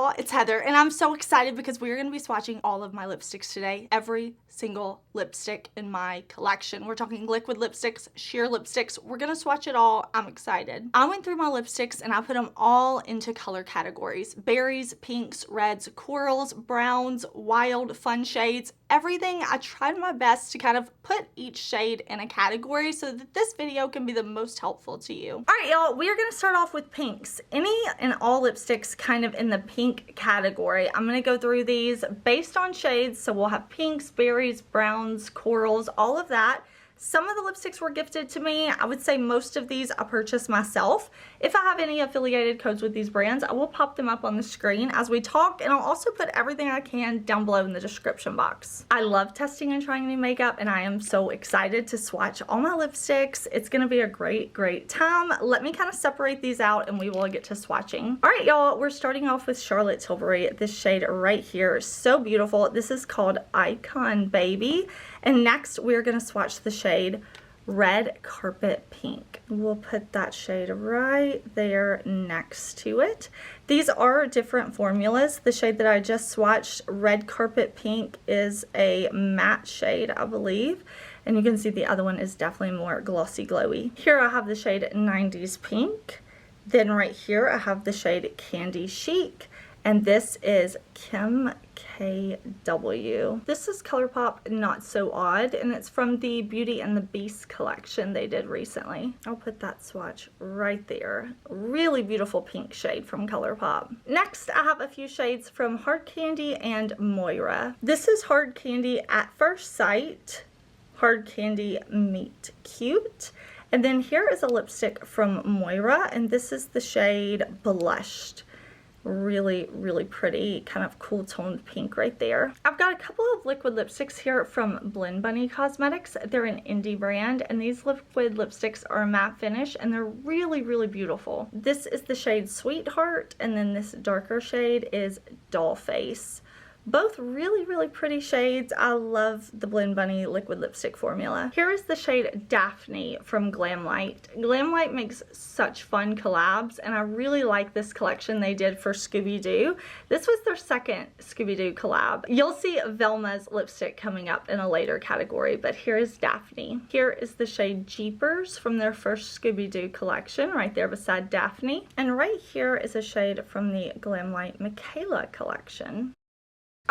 y'all, it's Heather, and I'm so excited because we're going to be swatching all of my lipsticks today. Every single lipstick in my collection. We're talking liquid lipsticks, sheer lipsticks. We're going to swatch it all. I'm excited. I went through my lipsticks and I put them all into color categories. Berries, pinks, reds, corals, browns, wild, fun shades, everything. I tried my best to kind of put each shade in a category so that this video can be the most helpful to you. All right, y'all, we are going to start off with pinks. Any and all lipsticks kind of in the pink category. I'm going to go through these based on shades. So we'll have pinks, berries, browns, corals, all of that. Some of the lipsticks were gifted to me. I would say most of these I purchased myself. If I have any affiliated codes with these brands, I will pop them up on the screen as we talk, and I'll also put everything I can down below in the description box. I love testing and trying new makeup, and I am so excited to swatch all my lipsticks. It's gonna be a great time. Let me kind of separate these out and we will get to swatching. All right, y'all, we're starting off with Charlotte Tilbury. This shade right here, so beautiful. This is called Icon Baby. And next we're gonna swatch the shade Red Carpet Pink. We'll put that shade right there next to it. These are different formulas. The shade that I just swatched, Red Carpet Pink, is a matte shade, I believe. And you can see the other one is definitely more glossy glowy. Here I have the shade 90s Pink. Then right here I have the shade Candy Chic. And this is Kim KW. This is ColourPop Not So Odd, and it's from the Beauty and the Beast collection they did recently. I'll put that swatch right there. Really beautiful pink shade from ColourPop. Next, I have a few shades from Hard Candy and Moira. This is Hard Candy At First Sight, Hard Candy Meet Cute. And then here is a lipstick from Moira, and this is the shade Blushed. Really pretty, kind of cool toned pink right there. I've got a couple of liquid lipsticks here from Blend Bunny Cosmetics. They're an indie brand, and these liquid lipsticks are a matte finish, and they're really beautiful. This is the shade Sweetheart, and then this darker shade is Dollface. Both really pretty shades. I love the Blend Bunny liquid lipstick formula. Here is the shade Daphne from GlamLite. GlamLite makes such fun collabs, and I really like this collection they did for Scooby-Doo. This was their second Scooby-Doo collab. You'll see Velma's lipstick coming up in a later category, but here is Daphne. Here is the shade Jeepers from their first Scooby-Doo collection, right there beside Daphne. And right here is a shade from the GlamLite Michaela collection.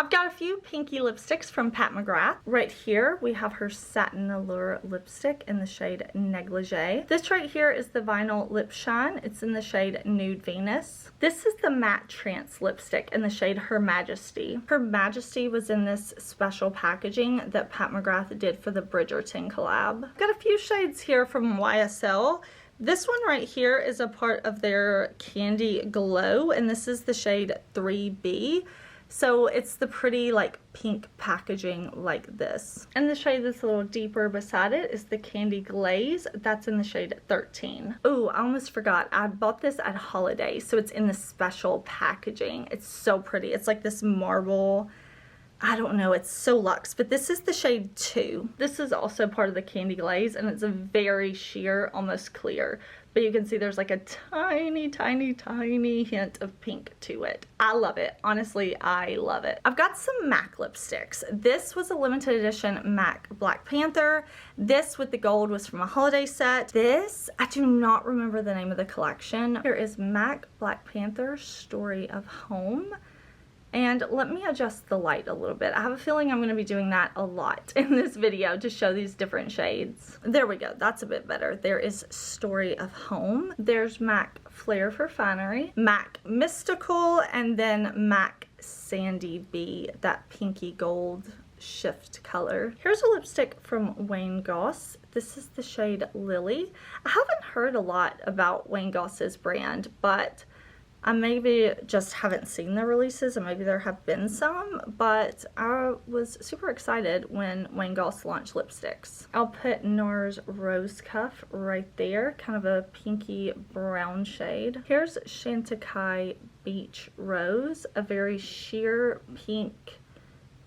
I've got a few pinky lipsticks from Pat McGrath. Right here, we have her Satin Allure lipstick in the shade Negligee. This right here is the Vinyl Lip Shine. It's in the shade Nude Venus. This is the Matte Trance lipstick in the shade Her Majesty. Her Majesty was in this special packaging that Pat McGrath did for the Bridgerton collab. I've got a few shades here from YSL. This one right here is a part of their Candy Glow, and this is the shade 3B. So it's the pretty like pink packaging like this. And the shade that's a little deeper beside it is the Candy Glaze. That's in the shade 13. Oh, I almost forgot. I bought this at Holiday, so it's in the special packaging. It's so pretty. It's like this marble, I don't know, it's so luxe, but this is the shade 2. This is also part of the Candy Glaze, and it's a very sheer, almost clear. But you can see there's like a tiny hint of pink to it. I love it. Honestly, I love it. I've got some MAC lipsticks. This was a limited edition MAC Black Panther. This with the gold was from a holiday set. This, I do not remember the name of the collection. Here is MAC Black Panther Story of Home. And let me adjust the light a little bit. I have a feeling I'm going to be doing that a lot in this video to show these different shades. There we go. That's a bit better. There is Story of Home. There's MAC Flair for Finery, MAC Mystical, and then MAC Sandy B, that pinky gold shift color. Here's a lipstick from Wayne Goss. This is the shade Lily. I haven't heard a lot about Wayne Goss's brand, but I maybe just haven't seen the releases, and maybe there have been some, but I was super excited when Wayne Goss launched lipsticks. I'll put NARS Rose Cuff right there, kind of a pinky brown shade. Here's Chantecaille Beach Rose, a very sheer pink,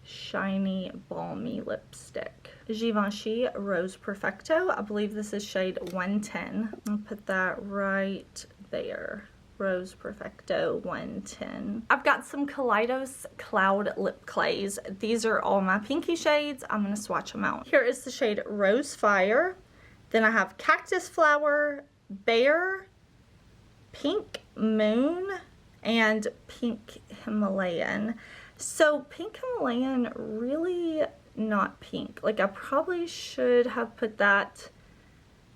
shiny, balmy lipstick. Givenchy Rose Perfecto. I believe this is shade 110. I'll put that right there. Rose Perfecto 110. I've got some Kaleidos Cloud Lip Clays. These are all my pinky shades. I'm going to swatch them out. Here is the shade Rose Fire. Then I have Cactus Flower, Bear, Pink Moon, and Pink Himalayan. So Pink Himalayan, really not pink. Like, I probably should have put that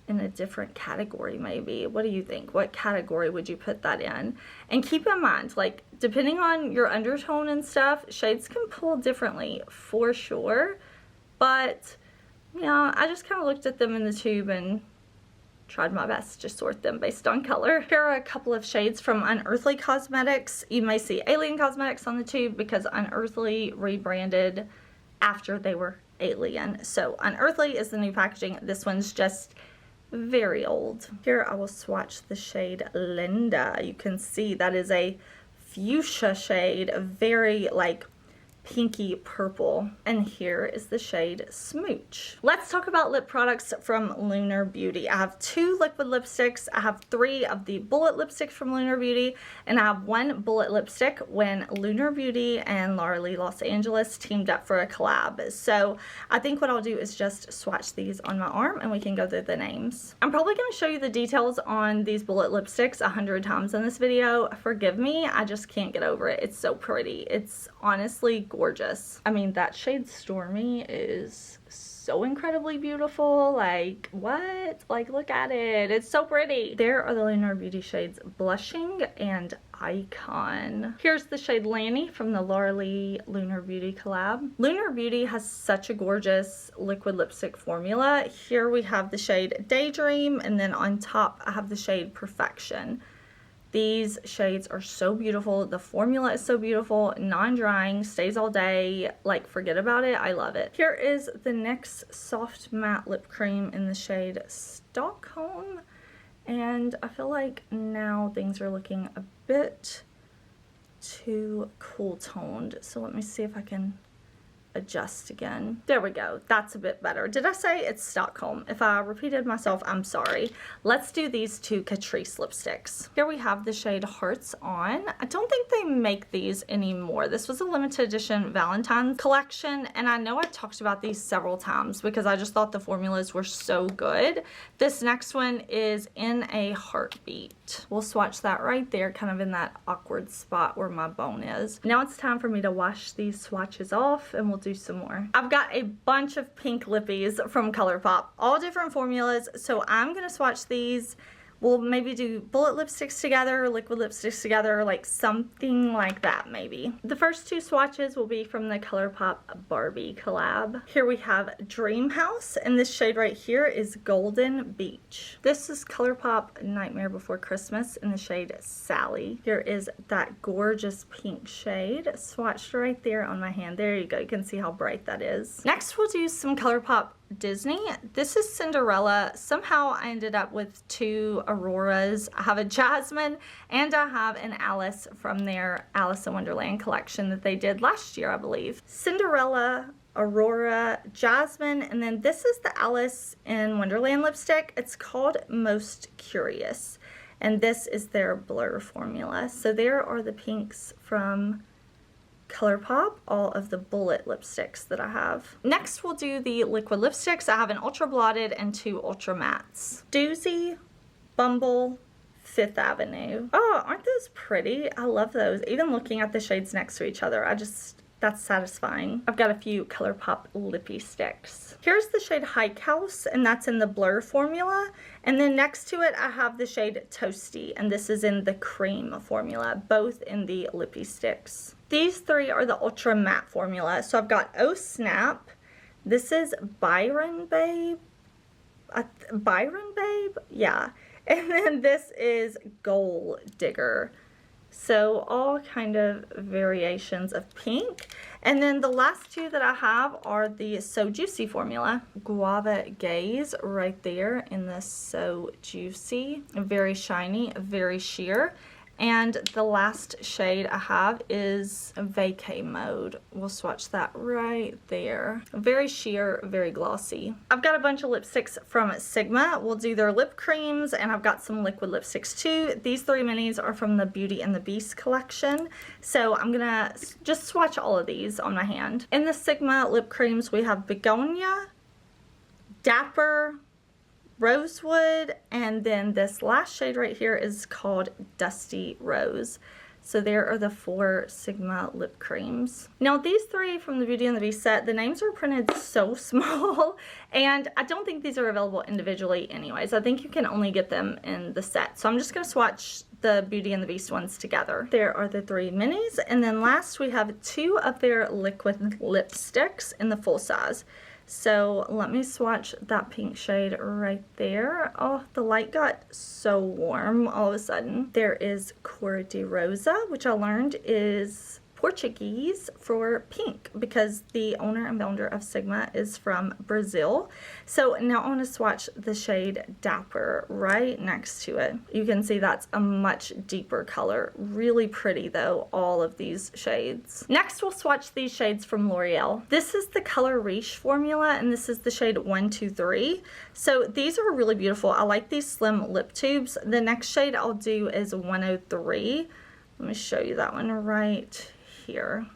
in a different category maybe. What do you think? What category would you put that in? And keep in mind, like, depending on your undertone and stuff, shades can pull differently for sure. But, yeah, I just kind of looked at them in the tube and tried my best to sort them based on color. Here are a couple of shades from Unearthly Cosmetics. You may see Alien Cosmetics on the tube because Unearthly rebranded after they were Alien. So Unearthly is the new packaging. This one's just very old. Here I will swatch the shade Linda. You can see that is a fuchsia shade, very like pinky purple. And here is the shade Smooch. Let's talk about lip products from Lunar Beauty. I have 2 liquid lipsticks. I have 3 of the bullet lipsticks from Lunar Beauty, and I have 1 bullet lipstick when Lunar Beauty and Laura Lee Los Angeles teamed up for a collab. So I think what I'll do is just swatch these on my arm and we can go through the names. I'm probably going to show you the details on these bullet lipsticks 100 times in this video. Forgive me, I just can't get over it. It's so pretty. It's honestly gorgeous. I mean, that shade Stormy is so incredibly beautiful. Like, what? Like, look at it. It's so pretty. There are the Lunar Beauty shades Blushing and Icon. Here's the shade Lanny from the Laura Lee Lunar Beauty collab. Lunar Beauty has such a gorgeous liquid lipstick formula. Here we have the shade Daydream, and then on top I have the shade Perfection. These shades are so beautiful. The formula is so beautiful, non-drying, stays all day. Like, forget about it. I love it. Here is the NYX Soft Matte Lip Cream in the shade Stockholm. And I feel like now things are looking a bit too cool toned. So let me see if I can adjust again. There we go. That's a bit better. Did I say it's Stockholm? If I repeated myself, I'm sorry. Let's do these 2 Catrice lipsticks. Here we have the shade Hearts On. I don't think they make these anymore. This was a limited edition Valentine's collection, and I know I talked about these several times because I just thought the formulas were so good. This next one is In a Heartbeat. We'll swatch that right there, kind of in that awkward spot where my bone is. Now it's time for me to wash these swatches off and we'll do some more. I've got a bunch of pink lippies from ColourPop, all different formulas, so I'm gonna swatch these. We'll maybe do bullet lipsticks together, liquid lipsticks together, like something like that maybe. The first 2 swatches will be from the ColourPop Barbie collab. Here we have Dream House, and this shade right here is Golden Beach. This is ColourPop Nightmare Before Christmas in the shade Sally. Here is that gorgeous pink shade swatched right there on my hand. There you go. You can see how bright that is. Next we'll do some ColourPop Disney. This is Cinderella. Somehow I ended up with 2 Auroras. I have a Jasmine and I have an Alice from their Alice in Wonderland collection that they did last year, I believe. Cinderella, Aurora, Jasmine, and then this is the Alice in Wonderland lipstick. It's called Most Curious, and this is their Blur formula. So there are the pinks from ColourPop, all of the bullet lipsticks that I have. Next we'll do the liquid lipsticks. I have an ultra blotted and 2 ultra mattes. Doozy, Bumble, Fifth Avenue. Oh, aren't those pretty? I love those. Even looking at the shades next to each other, that's satisfying. I've got a few ColourPop lippy sticks. Here's the shade Hike House, and that's in the Blur formula. And then next to it, I have the shade Toasty, and this is in the cream formula, both in the lippy sticks. These 3 are the ultra matte formula. So I've got Oh Snap. This is Byron Babe. Byron Babe? Yeah. And then this is Gold Digger. So all kind of variations of pink. And then the last 2 that I have are the So Juicy formula. Guava Gaze right there in the So Juicy. Very shiny, very sheer. And the last shade I have is Vacay Mode. We'll swatch that right there. Very sheer, very glossy. I've got a bunch of lipsticks from Sigma. We'll do their lip creams, and I've got some liquid lipsticks too. These 3 minis are from the Beauty and the Beast collection. So I'm gonna just swatch all of these on my hand. In the Sigma lip creams, we have Begonia, Dapper, Rosewood, and then this last shade right here is called Dusty Rose. So there are the 4 Sigma lip creams. Now these 3 from the Beauty and the Beast set, the names are printed so small, and I don't think these are available individually anyways. I think you can only get them in the set. So I'm just gonna swatch the Beauty and the Beast ones together. There are the 3 minis, and then last we have 2 of their liquid lipsticks in the full size. So let me swatch that pink shade right there. Oh, the light got so warm all of a sudden. There is Cor de Rosa, which I learned is Portuguese for pink because the owner and founder of Sigma is from Brazil. So now I want to swatch the shade Dapper right next to it. You can see that's a much deeper color. Really pretty though, all of these shades. Next we'll swatch these shades from L'Oreal. This is the Color Riche formula, and this is the shade 123. So these are really beautiful. I like these slim lip tubes. The next shade I'll do is 103. Let me show you that one right here.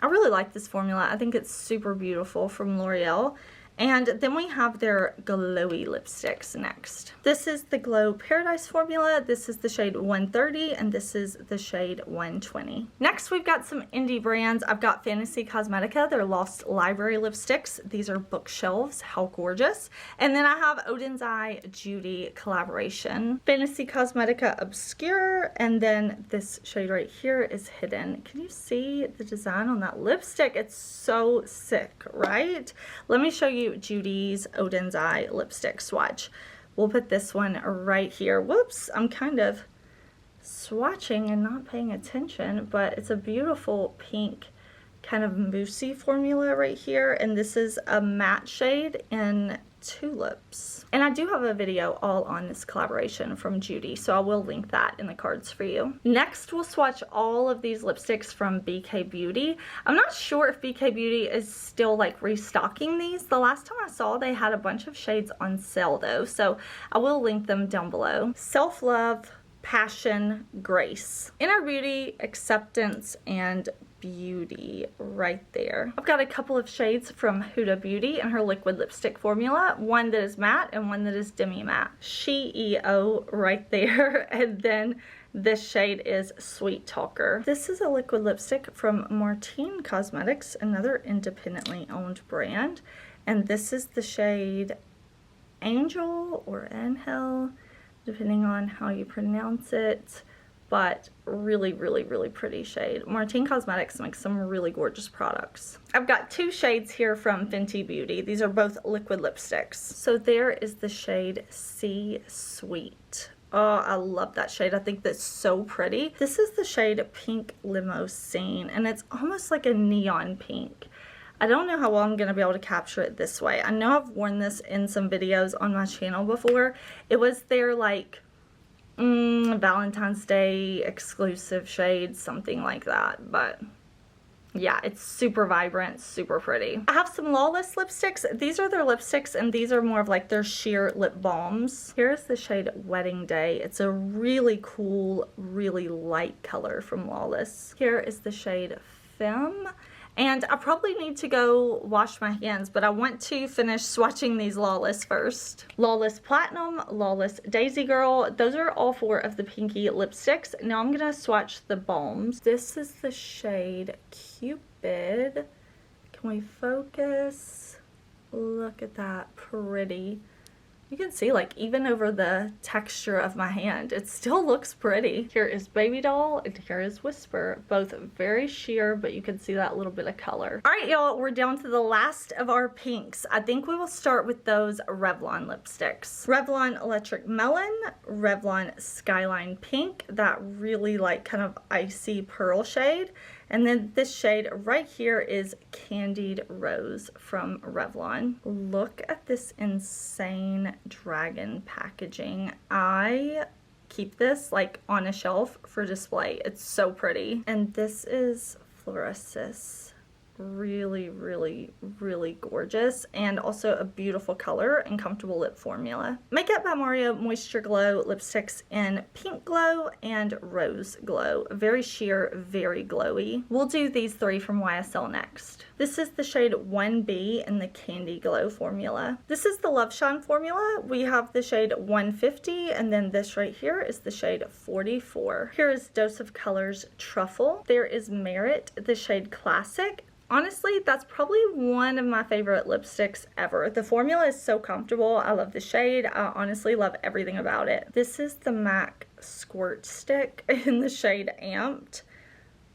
I really like this formula. I think it's super beautiful from L'Oreal. And then we have their glowy lipsticks next. This is the Glow Paradise formula. This is the shade 130, and this is the shade 120. Next, we've got some indie brands. I've got Fantasy Cosmetica, their Lost Library lipsticks. These are bookshelves. How gorgeous. And then I have Oden's Eye Judy collaboration. Fantasy Cosmetica Obscure, and then this shade right here is Hidden. Can you see the design on that lipstick? It's so sick, right? Let me show you Judy's Oden's Eye lipstick swatch. We'll put this one right here. Whoops, I'm kind of swatching and not paying attention, but it's a beautiful pink kind of moussey formula right here, and this is a matte shade in Tulips. And I do have a video all on this collaboration from Judy, so I will link that in the cards for you. Next, we'll swatch all of these lipsticks from BK Beauty. I'm not sure if BK Beauty is still like restocking these. The last time I saw, they had a bunch of shades on sale though, so I will link them down below. Self Love, Passion, Grace. Inner Beauty, Acceptance, and Beauty right there. I've got a couple of shades from Huda Beauty and her liquid lipstick formula, one that is matte and one that is demi matte. CEO right there, and then this shade is Sweet Talker. This is a liquid lipstick from Martine Cosmetics, another independently owned brand, and this is the shade Angel or Angel, depending on how you pronounce it. But really, really, really pretty shade. Martine Cosmetics makes some really gorgeous products. I've got 2 shades here from Fenty Beauty. These are both liquid lipsticks. So there is the shade Sea Sweet. Oh, I love that shade. I think that's so pretty. This is the shade Pink Limousine, and it's almost like a neon pink. I don't know how well I'm going to be able to capture it this way. I know I've worn this in some videos on my channel before. It was their like Valentine's Day exclusive shade, something like that, but yeah, it's super vibrant, super pretty. I have some Lawless lipsticks. These are their lipsticks, and these are more of like their sheer lip balms. Here's the shade Wedding Day. It's a really cool, really light color from Lawless. Here is the shade Femme. And I probably need to go wash my hands, but I want to finish swatching these Lawless first. Lawless Platinum, Lawless Daisy Girl. Those are all 4 of the pinky lipsticks. Now I'm going to swatch the balms. This is the shade Cupid. Can we focus? Look at that, pretty. You can see like even over the texture of my hand, it still looks pretty. Here is Baby Doll and here is Whisper. Both very sheer, but you can see that little bit of color. All right, y'all, we're down to the last of our pinks. I think we will start with those Revlon lipsticks. Revlon Electric Melon, Revlon Skyline Pink, that really like kind of icy pearl shade. And then this shade right here is Candied Rose from Revlon. Look at this insane dragon packaging. I keep this like on a shelf for display. It's so pretty. And this is Fluorescence. Really, really, really gorgeous, and also a beautiful color and comfortable lip formula. Makeup by Mario Moisture Glow lipsticks in Pink Glow and Rose Glow. Very sheer, very glowy. We'll do these three from YSL next. This is the shade 1B in the Candy Glow formula. This is the Love Shine formula. We have the shade 150, and then this right here is the shade 44. Here is Dose of Colors Truffle. There is Merit, the shade Classic. Honestly, that's probably one of my favorite lipsticks ever. The formula is so comfortable. I love the shade. I honestly love everything about it. This is the MAC Squirt Stick in the shade Amped.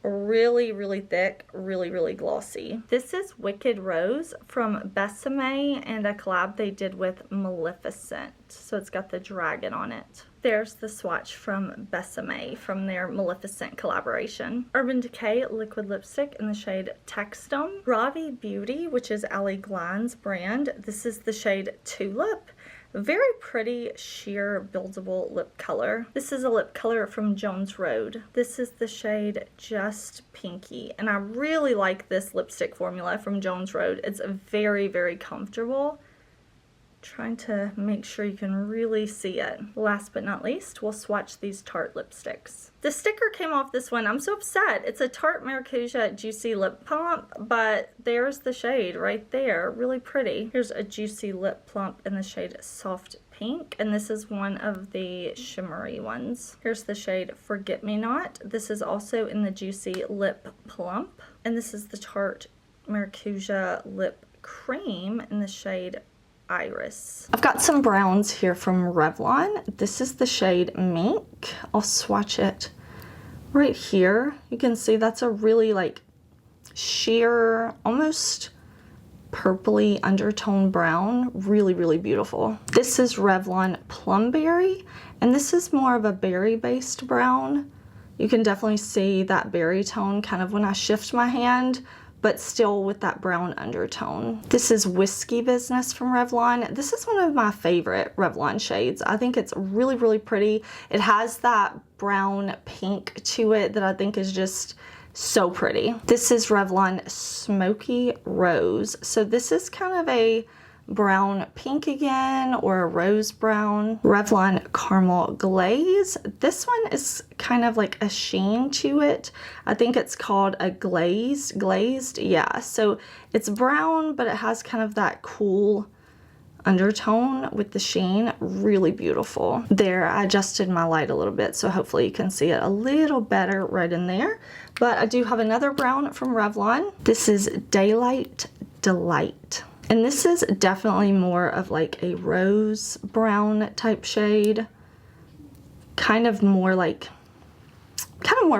Really, really thick, really, really glossy. This is Wicked Rose from Besame and a collab they did with Maleficent. So it's got the dragon on it. There's the swatch from Besame from their Maleficent collaboration. Urban Decay liquid lipstick in the shade Textum. Ravi Beauty, which is Ali Glan's brand. This is the shade Tulip. Very pretty, sheer, buildable lip color. This is a lip color from Jones Road. This is the shade Just Pinky, and I really like this lipstick formula from Jones Road. It's very, very comfortable. Trying to make sure you can really see it. Last but not least, we'll swatch these Tarte lipsticks. The sticker came off this one. I'm so upset. It's a Tarte Maracuja Juicy Lip Plump, but there's the shade right there. Really pretty. Here's a Juicy Lip Plump in the shade Soft Pink, and this is one of the shimmery ones. Here's the shade Forget Me Not. This is also in the Juicy Lip Plump, and this is the Tarte Maracuja Lip Cream in the shade Iris. I've got some browns here from Revlon. This is the shade Mink. I'll swatch it right here. You can see that's a really like sheer, almost purpley undertone brown. Really, really beautiful. This is Revlon Plumberry, and this is more of a berry based brown. You can definitely see that berry tone kind of when I shift my hand, but still with that brown undertone. This is Whiskey Business from Revlon. This is one of my favorite Revlon shades. I think it's really, really pretty. It has that brown pink to it that I think is just so pretty. This is Revlon Smoky Rose. So this is kind of a brown pink again, or a rose brown. Revlon Caramel Glaze. This one is kind of like a sheen to it. I think it's called a glazed, yeah. So it's brown, but it has kind of that cool undertone with the sheen. Really beautiful. There, I adjusted my light a little bit, so hopefully you can see it a little better right in there. But I do have another brown from Revlon. This is Daylight Delight. And this is definitely more of like a rose brown type shade. Kind of more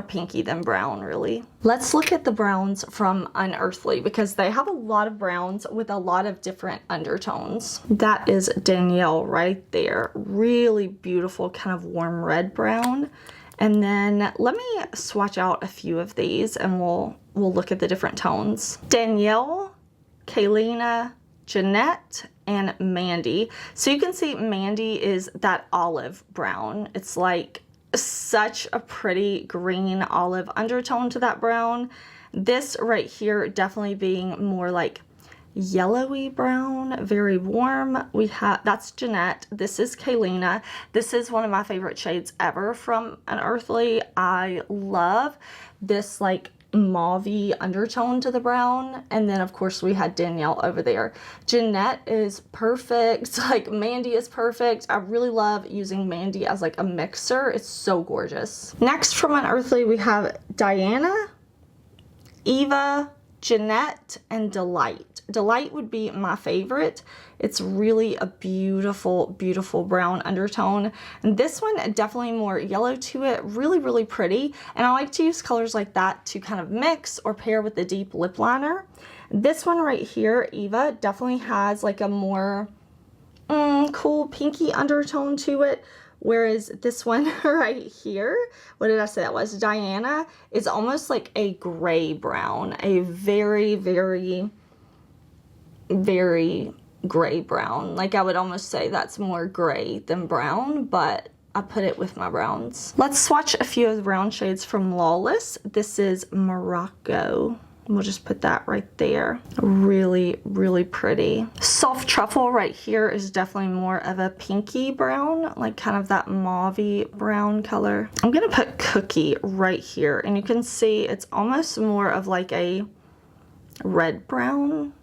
pinky than brown, really. Let's look at the browns from Unearthly, because they have a lot of browns with a lot of different undertones. That is Danielle right there. Really beautiful kind of warm red brown. And then let me swatch out a few of these and we'll look at the different tones. Danielle, Kaylina, Jeanette, and Mandy. So you can see Mandy is that olive brown. It's like such a pretty green olive undertone to that brown. This right here definitely being more like yellowy brown, very warm. That's Jeanette. This is Kaylina. This is one of my favorite shades ever from Unearthly. I love this like mauve-y undertone to the brown. And then of course we had Danielle over there. Jeanette is perfect. Like Mandy is perfect. I really love using Mandy as like a mixer. It's so gorgeous. Next from Unearthly we have Diana, Eva, Jeanette, and Delight. Delight would be my favorite. It's really a beautiful, beautiful brown undertone. And this one definitely more yellow to it. Really, really pretty. And I like to use colors like that to kind of mix or pair with the deep lip liner. This one right here, Eva, definitely has like a more cool pinky undertone to it. Whereas this one right here, what did I say that was? Diana is almost like a gray brown, a very, very, very gray brown. Like I would almost say that's more gray than brown, but I put it with my browns. Let's swatch a few of the brown shades from Lawless. This is Morocco. We'll just put that right there. Really, really pretty. Soft Truffle right here is definitely more of a pinky brown, like kind of that mauvey brown color. I'm gonna put Cookie right here, and you can see it's almost more of like a red brown,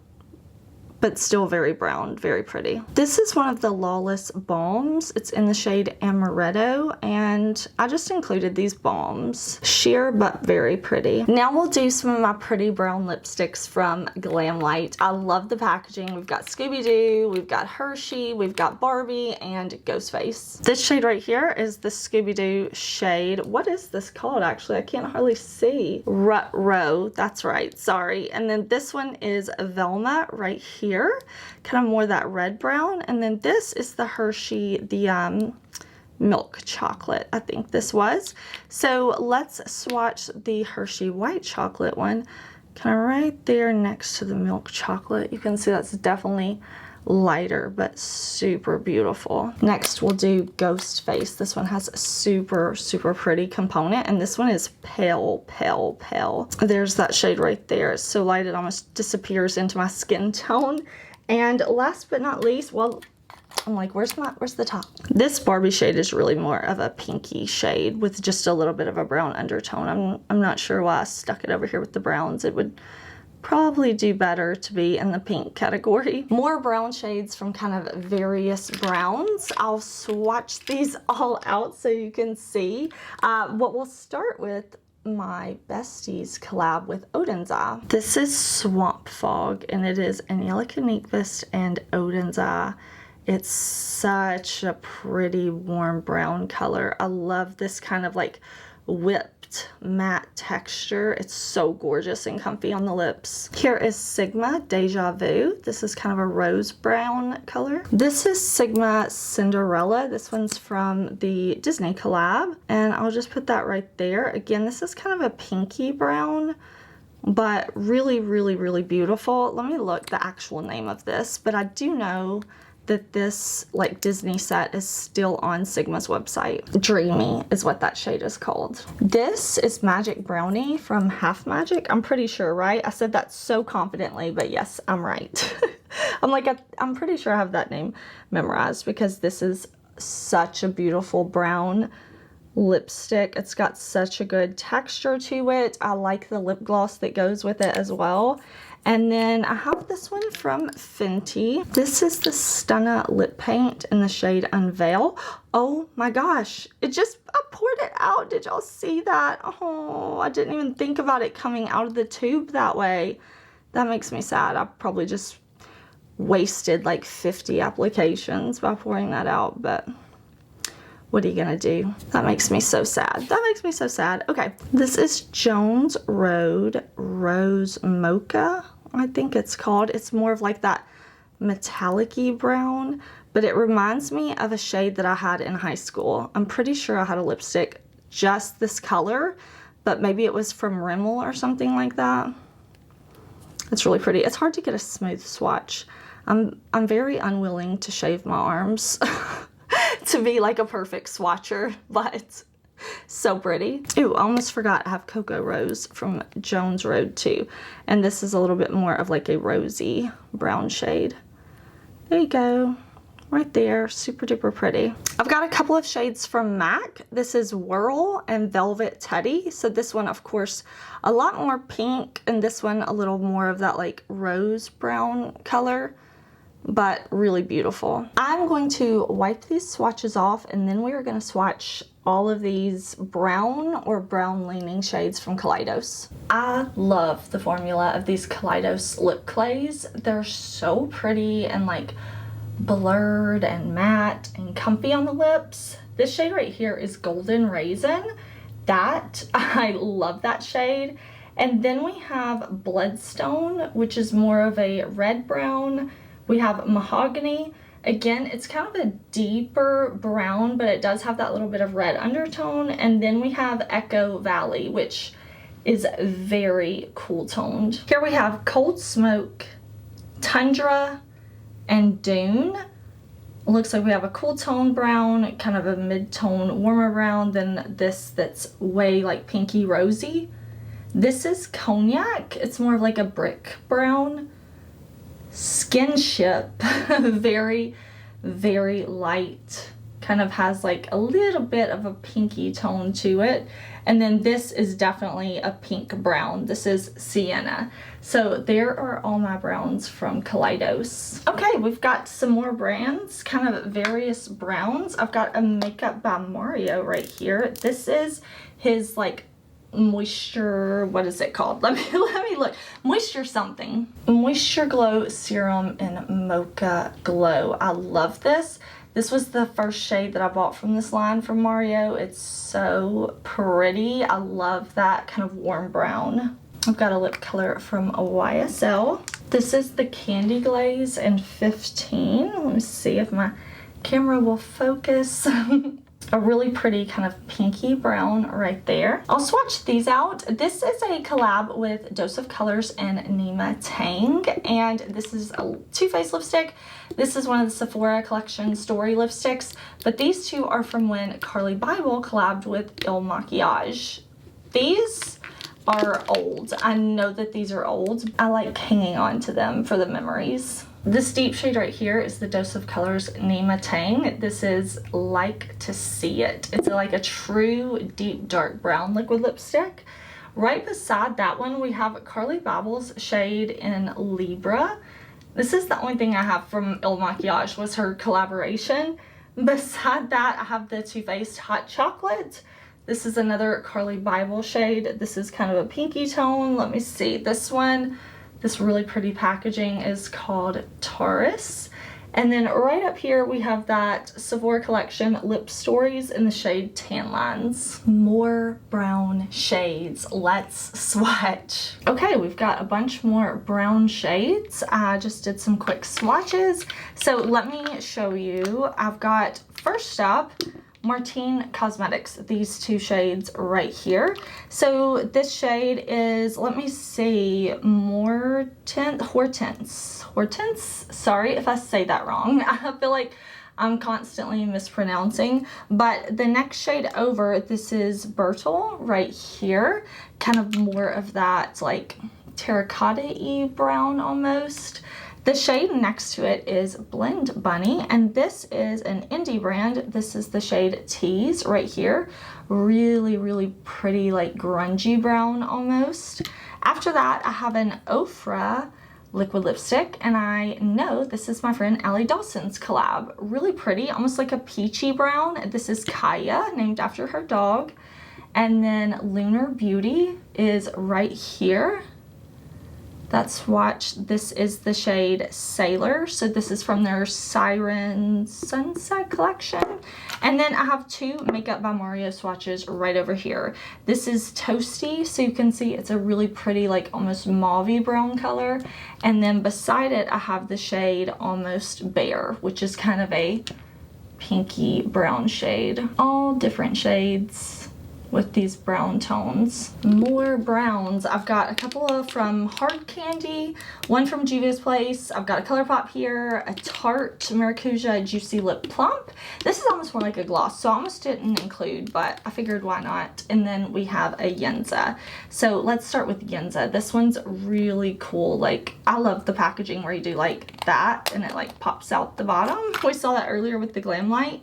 but still very brown, very pretty. This is one of the Lawless balms. It's in the shade Amaretto, and I just included these balms. Sheer, but very pretty. Now we'll do some of my pretty brown lipsticks from GlamLite. I love the packaging. We've got Scooby-Doo, we've got Hershey, we've got Barbie, and Ghostface. This shade right here is the Scooby-Doo shade. What is this called, actually? I can't hardly see. Rut-Row, that's right, sorry. And then this one is Velma right here. Kind of more that red brown, and then this is the Hershey, the milk chocolate, I think this was. So let's swatch the Hershey white chocolate one, kind of right there next to the milk chocolate. You can see that's definitely lighter, but super beautiful. Next we'll do Ghost Face. This one has a super, super pretty component, and this one is pale, pale, pale. There's that shade right there. It's so light it almost disappears into my skin tone. And last but not least, well, I'm like, where's the top? This Barbie shade is really more of a pinky shade with just a little bit of a brown undertone. I'm not sure why I stuck it over here with the browns. It would probably do better to be in the pink category. More brown shades from kind of various browns. I'll swatch these all out so you can see. What we'll start with, my besties collab with Oden's Eye. This is Swamp Fog, and it is Angelica Nyqvist and Oden's Eye. It's such a pretty warm brown color. I love this kind of like whipped matte texture. It's so gorgeous and comfy on the lips. Here is Sigma Deja Vu. This is kind of a rose brown color. This is Sigma Cinderella. This one's from the Disney collab, and I'll just put that right there. Again, this is kind of a pinky brown, but really, really, really beautiful. Let me look the actual name of this, but I do know that this like Disney set is still on Sigma's website. Dreamy is what that shade is called. This is Magic Brownie from Half Magic. I'm pretty sure, right? I said that so confidently, but yes, I'm right. I'm pretty sure I have that name memorized because this is such a beautiful brown lipstick. It's got such a good texture to it. I like the lip gloss that goes with it as well. And then I have this one from Fenty. This is the Stunna lip paint in the shade Unveil. Oh my gosh, I poured it out. Did y'all see that? Oh, I didn't even think about it coming out of the tube that way. That makes me sad. I probably just wasted like 50 applications by pouring that out, but what are you gonna do? That makes me so sad. That makes me so sad. Okay, this is Jones Road Rose Mocha, I think it's called. It's more of like that metallic-y brown, but it reminds me of a shade that I had in high school. I'm pretty sure I had a lipstick just this color, but maybe it was from Rimmel or something like that. It's really pretty. It's hard to get a smooth swatch. I'm very unwilling to shave my arms to be like a perfect swatcher, but so pretty. Ooh, I almost forgot I have Cocoa Rose from Jones Road too. And this is a little bit more of like a rosy brown shade. There you go. Right there. Super duper pretty. I've got a couple of shades from MAC. This is Whirl and Velvet Teddy. So this one, of course, a lot more pink, and this one a little more of that like rose brown color, but really beautiful. I'm going to wipe these swatches off, and then we are going to swatch all of these brown or brown leaning shades from Kaleidos. I love the formula of these Kaleidos lip clays. They're so pretty and like blurred and matte and comfy on the lips. This shade right here is Golden Raisin. I love that shade. And then we have Bloodstone, which is more of a red brown. We have Mahogany. Again, it's kind of a deeper brown, but it does have that little bit of red undertone. And then we have Echo Valley, which is very cool toned. Here we have Cold Smoke, Tundra, and Dune. It looks like we have a cool tone brown, kind of a mid-tone warmer brown, then this that's way like pinky rosy. This is cognac. It's more of like a brick brown. Skinship, very, very light. Kind of has like a little bit of a pinky tone to it. And then this is definitely a pink brown. This is Sienna. So there are all my browns from Kaleidos. Okay, we've got some more brands, kind of various browns. I've got a Makeup by Mario right here. This is his like moisture, what is it called? Let me look. Moisture something. Moisture Glow Serum in Mocha Glow. I love this. This was the first shade that I bought from this line from Mario. It's so pretty. I love that kind of warm brown. I've got a lip color from YSL. This is the Candy Glaze in 15. Let me see if my camera will focus. A really pretty kind of pinky brown right there. I'll swatch these out. This is a collab with Dose of Colors and Nima Tang, and this is a Too Faced lipstick. This is one of the Sephora collection story lipsticks, but these two are from when Carly Bible collabed with Il Makiage. These are old. I know that these are old. I like hanging on to them for the memories. This deep shade right here is the Dose of Colors Nima Tang. This is Like to See It. It's like a true deep dark brown liquid lipstick. Right beside that one we have Carly Bible's shade in Libra. This is the only thing I have from Il Makiage was her collaboration. Beside that I have the Too Faced Hot Chocolate. This is another Carly Bible shade. This is kind of a pinky tone. Let me see. This one, this really pretty packaging is called Taurus. And then right up here we have that Sephora collection Lip Stories in the shade Tan Lines. More brown shades. Let's swatch. Okay, we've got a bunch more brown shades. I just did some quick swatches. So let me show you. I've got first up Martine Cosmetics, these two shades right here. So this shade is, let me see, Hortense. Sorry if I say that wrong. I feel like I'm constantly mispronouncing, but the next shade over, this is Bertel right here. Kind of more of that like terracotta-y brown almost. The shade next to it is Blend Bunny, and this is an indie brand. This is the shade Tease right here. Really, really pretty, like grungy brown almost. After that, I have an Ofra liquid lipstick, and I know this is my friend Allie Dawson's collab. Really pretty, almost like a peachy brown. This is Kaya, named after her dog. And then Lunar Beauty is right here. That swatch, this is the shade Sailor. So this is from their Siren Sunset collection. And then I have two Makeup by Mario swatches right over here. This is Toasty, so you can see it's a really pretty, like almost mauve-y brown color. And then beside it, I have the shade Almost Bare, which is kind of a pinky brown shade. All different shades with these brown tones. More browns. I've got a couple from Hard Candy, one from Juvia's Place. I've got a ColourPop here, a Tarte Maracuja Juicy Lip Plump. This is almost more like a gloss, so I almost didn't include, but I figured why not. And then we have a Yenza. So let's start with Yenza. This one's really cool. Like, I love the packaging where you do like that and it like pops out the bottom. We saw that earlier with the GlamLite.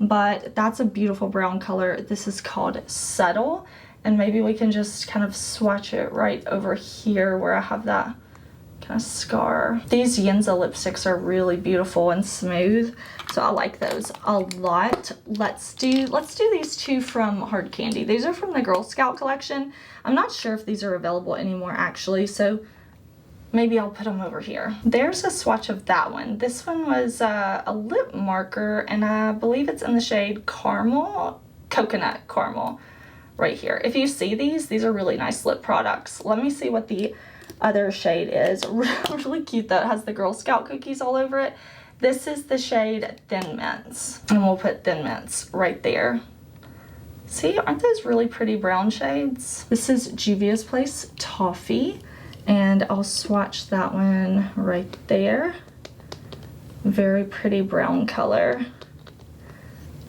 But that's a beautiful brown color. This is called Subtle, and maybe we can just kind of swatch it right over here where I have that kind of scar. These Yenza lipsticks are really beautiful and smooth, so I like those a lot. Let's do these two from Hard Candy. These are from the Girl Scout collection. I'm not sure if these are available anymore actually, so maybe I'll put them over here. There's a swatch of that one. This one was a lip marker, and I believe it's in the shade Caramel, Coconut Caramel right here. If you see these are really nice lip products. Let me see what the other shade is. Really cute though. It has the Girl Scout cookies all over it. This is the shade Thin Mints, and we'll put Thin Mints right there. See, aren't those really pretty brown shades? This is Juvia's Place Toffee. And I'll swatch that one right there. Very pretty brown color.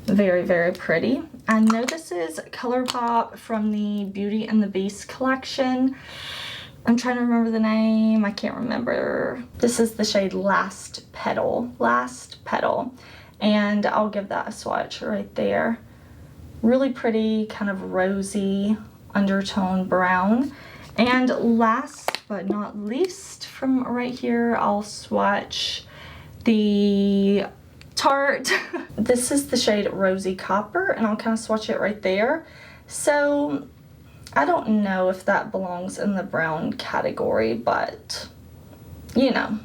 Very, very pretty. I know this is ColourPop from the Beauty and the Beast collection. I'm trying to remember the name. I can't remember. This is the shade Last Petal. Last Petal. And I'll give that a swatch right there. Really pretty, kind of rosy undertone brown. And last but not least, from right here, I'll swatch the Tarte. This is the shade Rosy Copper, and I'll kind of swatch it right there. So I don't know if that belongs in the brown category, but you know,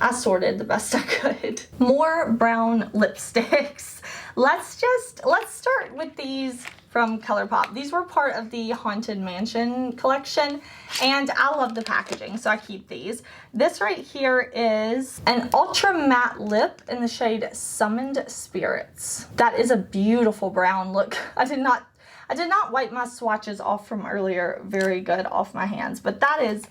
I sorted the best I could. More brown lipsticks. Let's start with these from ColourPop. These were part of the Haunted Mansion collection, and I love the packaging, so I keep these. This right here is an ultra matte lip in the shade Summoned Spirits. That is a beautiful brown. Look, I did not wipe my swatches off from earlier very good off my hands, but that is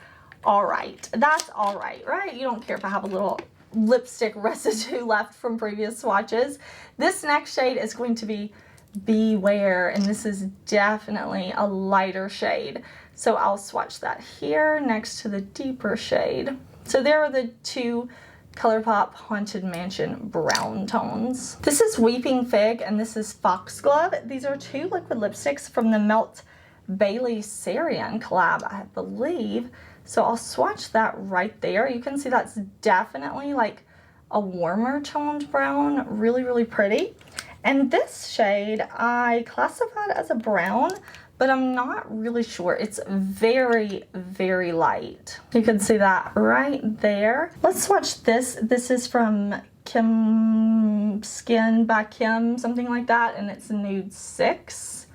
all right. That's all right, right? You don't care if I have a little lipstick residue left from previous swatches. This next shade is going to be Beware, and this is definitely a lighter shade. So I'll swatch that here next to the deeper shade. So there are the two ColourPop Haunted Mansion brown tones. This is Weeping Fig and this is Foxglove. These are two liquid lipsticks from the Melt Bailey Sarian collab, I believe. So I'll swatch that right there. You can see that's definitely like a warmer toned brown. Really, really pretty. And this shade I classified as a brown, but I'm not really sure. It's very, very light. You can see that right there. Let's swatch this. This is from Kim Skin by Kim, something like that, and it's Nude 6.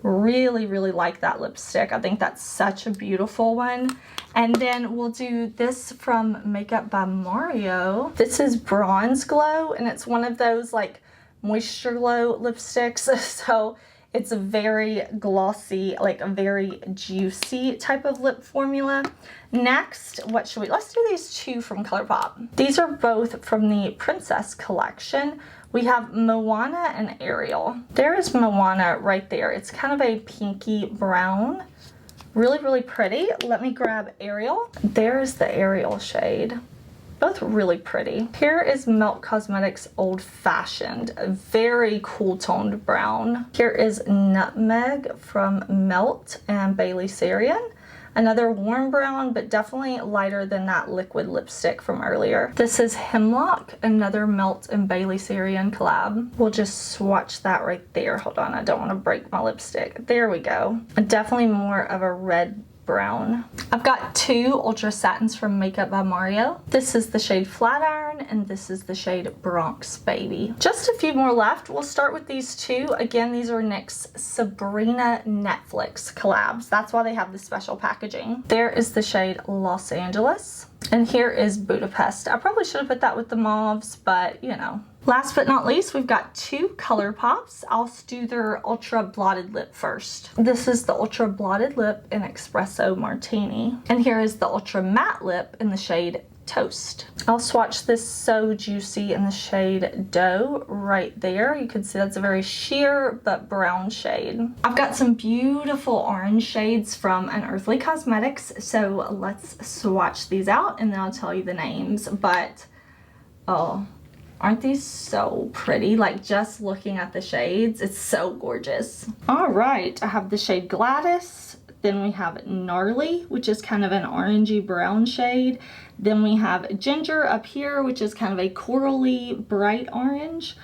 Really, really like that lipstick. I think that's such a beautiful one. And then we'll do this from Makeup by Mario. This is Bronze Glow, and it's one of those like Moisture Glow lipsticks. So it's a very glossy, like a very juicy type of lip formula. Next, what should we, let's do these two from ColourPop. These are both from the Princess collection. We have Moana and Ariel. There is Moana right there. It's kind of a pinky brown. Really, really pretty. Let me grab Ariel. There is the Ariel shade. Both really pretty. Here is Melt Cosmetics Old Fashioned, a very cool toned brown. Here is Nutmeg from Melt and Bailey Sarian. Another warm brown, but definitely lighter than that liquid lipstick from earlier. This is Hemlock, another Melt and Bailey Sarian collab. We'll just swatch that right there. Hold on, I don't want to break my lipstick. There we go. Definitely more of a red brown. I've got two Ultra Satins from Makeup by Mario. This is the shade Flatiron and this is the shade Bronx Baby. Just a few more left. We'll start with these two. Again, these are NYX's Sabrina Netflix collabs. That's why they have the special packaging. There is the shade Los Angeles. And here is Budapest. I probably should have put that with the mauves, but you know. Last but not least, we've got two ColourPops. I'll do their Ultra Blotted Lip first. This is the Ultra Blotted Lip in Espresso Martini. And here is the Ultra Matte Lip in the shade Toast. I'll swatch this So Juicy in the shade Dough right there. You can see that's a very sheer but brown shade. I've got some beautiful orange shades from Unearthly Cosmetics, so let's swatch these out and then I'll tell you the names. But oh, aren't these so pretty? Like, just looking at the shades, it's so gorgeous. All right, I have the shade Gladys. Then we have Gnarly, which is kind of an orangey brown shade. Then we have Ginger up here, which is kind of a corally bright orange.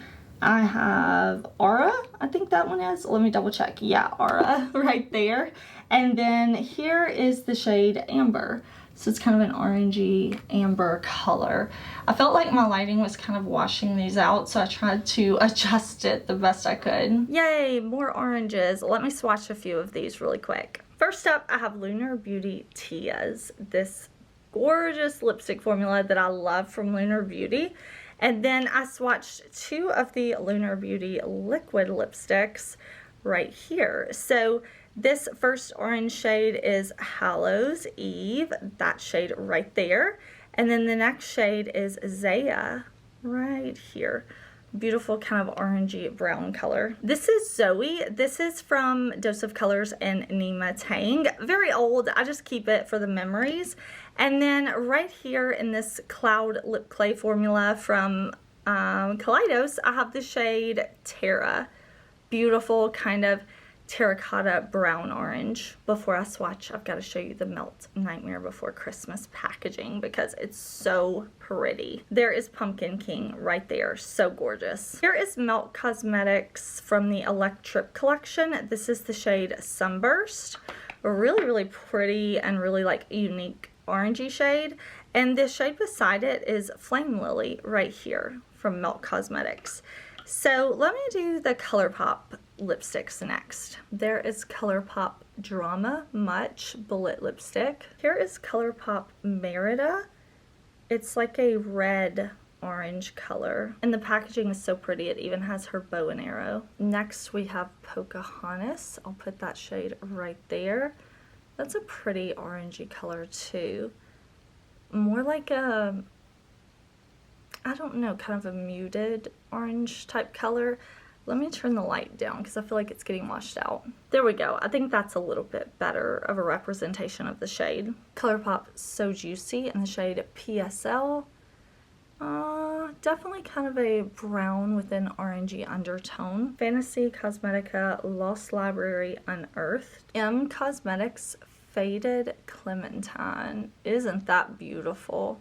I have Aura, I think that one is. Let me double check. Yeah, Aura right there. And then here is the shade Amber. So it's kind of an orangey amber color. I felt like my lighting was kind of washing these out, so I tried to adjust it the best I could. Yay, more oranges. Let me swatch a few of these really quick. First up, I have Lunar Beauty Tia's, this gorgeous lipstick formula that I love from Lunar Beauty. And then I swatched two of the Lunar Beauty liquid lipsticks right here. So this first orange shade is Hallows Eve, that shade right there. And then the next shade is Zaya, right here. Beautiful kind of orangey brown color. This is Zoe. This is from Dose of Colors and Nima Tang. Very old. I just keep it for the memories. And then right here in this Cloud Lip Clay formula from Kaleidos, I have the shade Terra. Beautiful kind of terracotta brown orange. Before I swatch, I've got to show you the Melt Nightmare Before Christmas packaging because it's so pretty. There is Pumpkin King right there. So gorgeous. Here is Melt Cosmetics from the Electric collection. This is the shade Sunburst. Really, really pretty and really like unique orangey shade. And this shade beside it is Flame Lily right here from Melt Cosmetics. So let me do the ColourPop lipsticks next. There is ColourPop Drama Much Bullet Lipstick. Here is ColourPop Merida. It's like a red orange color. And the packaging is so pretty. It even has her bow and arrow. Next we have Pocahontas. I'll put that shade right there. That's a pretty orangey color too. More like a, I don't know, kind of a muted orange type color. Let me turn the light down because I feel like it's getting washed out. There we go. I think that's a little bit better of a representation of the shade. ColourPop So Juicy in the shade PSL. Definitely kind of a brown with an orangey undertone. Fantasy Cosmetica Lost Library Unearthed. M Cosmetics Faded Clementine. Isn't that beautiful?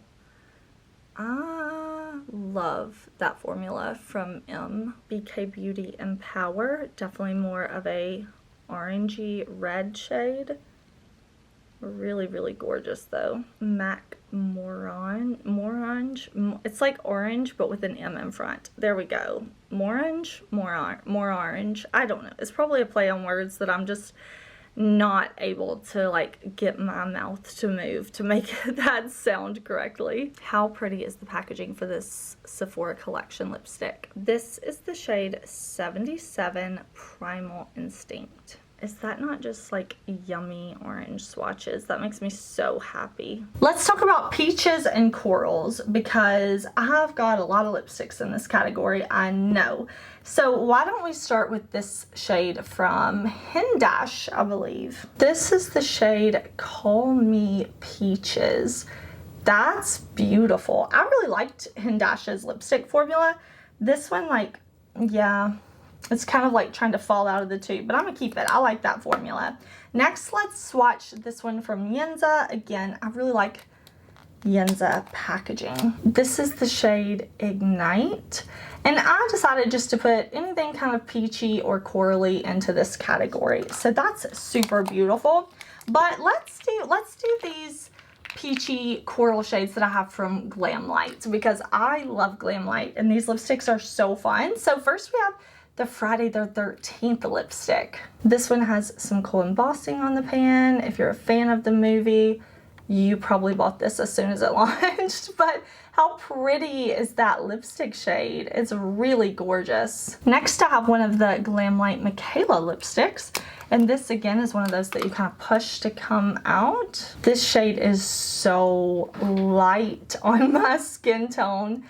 I love that formula from M. BK Beauty Empower. Definitely more of a orangey red shade. Really, really gorgeous though. MAC Morange. It's like orange but with an M in front. There we go. Morange? More orange. I don't know. It's probably a play on words that I'm just not able to like get my mouth to move to make that sound correctly. How pretty is the packaging for this Sephora collection lipstick? This is the shade 77 Primal Instinct. Is that not just like yummy orange swatches? That makes me so happy. Let's talk about peaches and corals because I've got a lot of lipsticks in this category, I know. So why don't we start with this shade from Hindash, I believe. This is the shade Call Me Peaches. That's beautiful. I really liked Hindash's lipstick formula. This one, like, yeah, it's kind of like trying to fall out of the tube, but I'm gonna keep it. I like that formula. Next, let's swatch this one from Yenza. Again, I really like Yenza packaging. This is the shade Ignite. And I decided just to put anything kind of peachy or corally into this category. So that's super beautiful. But let's do these peachy coral shades that I have from GlamLite because I love GlamLite and these lipsticks are so fun. So first we have the Friday the 13th lipstick. This one has some cool embossing on the pan. If you're a fan of the movie, you probably bought this as soon as it launched, but how pretty is that lipstick shade? It's really gorgeous. Next, I have one of the GlamLite Michaela lipsticks, and this again is one of those that you kind of push to come out. This shade is so light on my skin tone.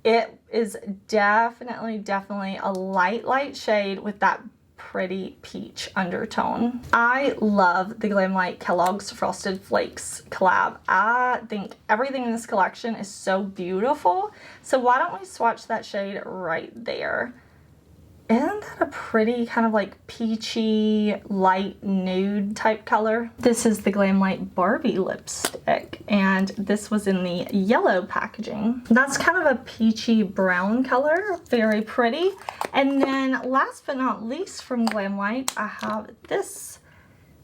It is definitely a light shade with that pretty peach undertone. I love the GlamLite Kellogg's Frosted Flakes collab. I think everything in this collection is so beautiful. So why don't we swatch that shade right there? Isn't that a pretty kind of like peachy, light nude type color? This is the GlamLite Barbie lipstick, and this was in the yellow packaging. That's kind of a peachy brown color, very pretty. And then last but not least from GlamLite, I have this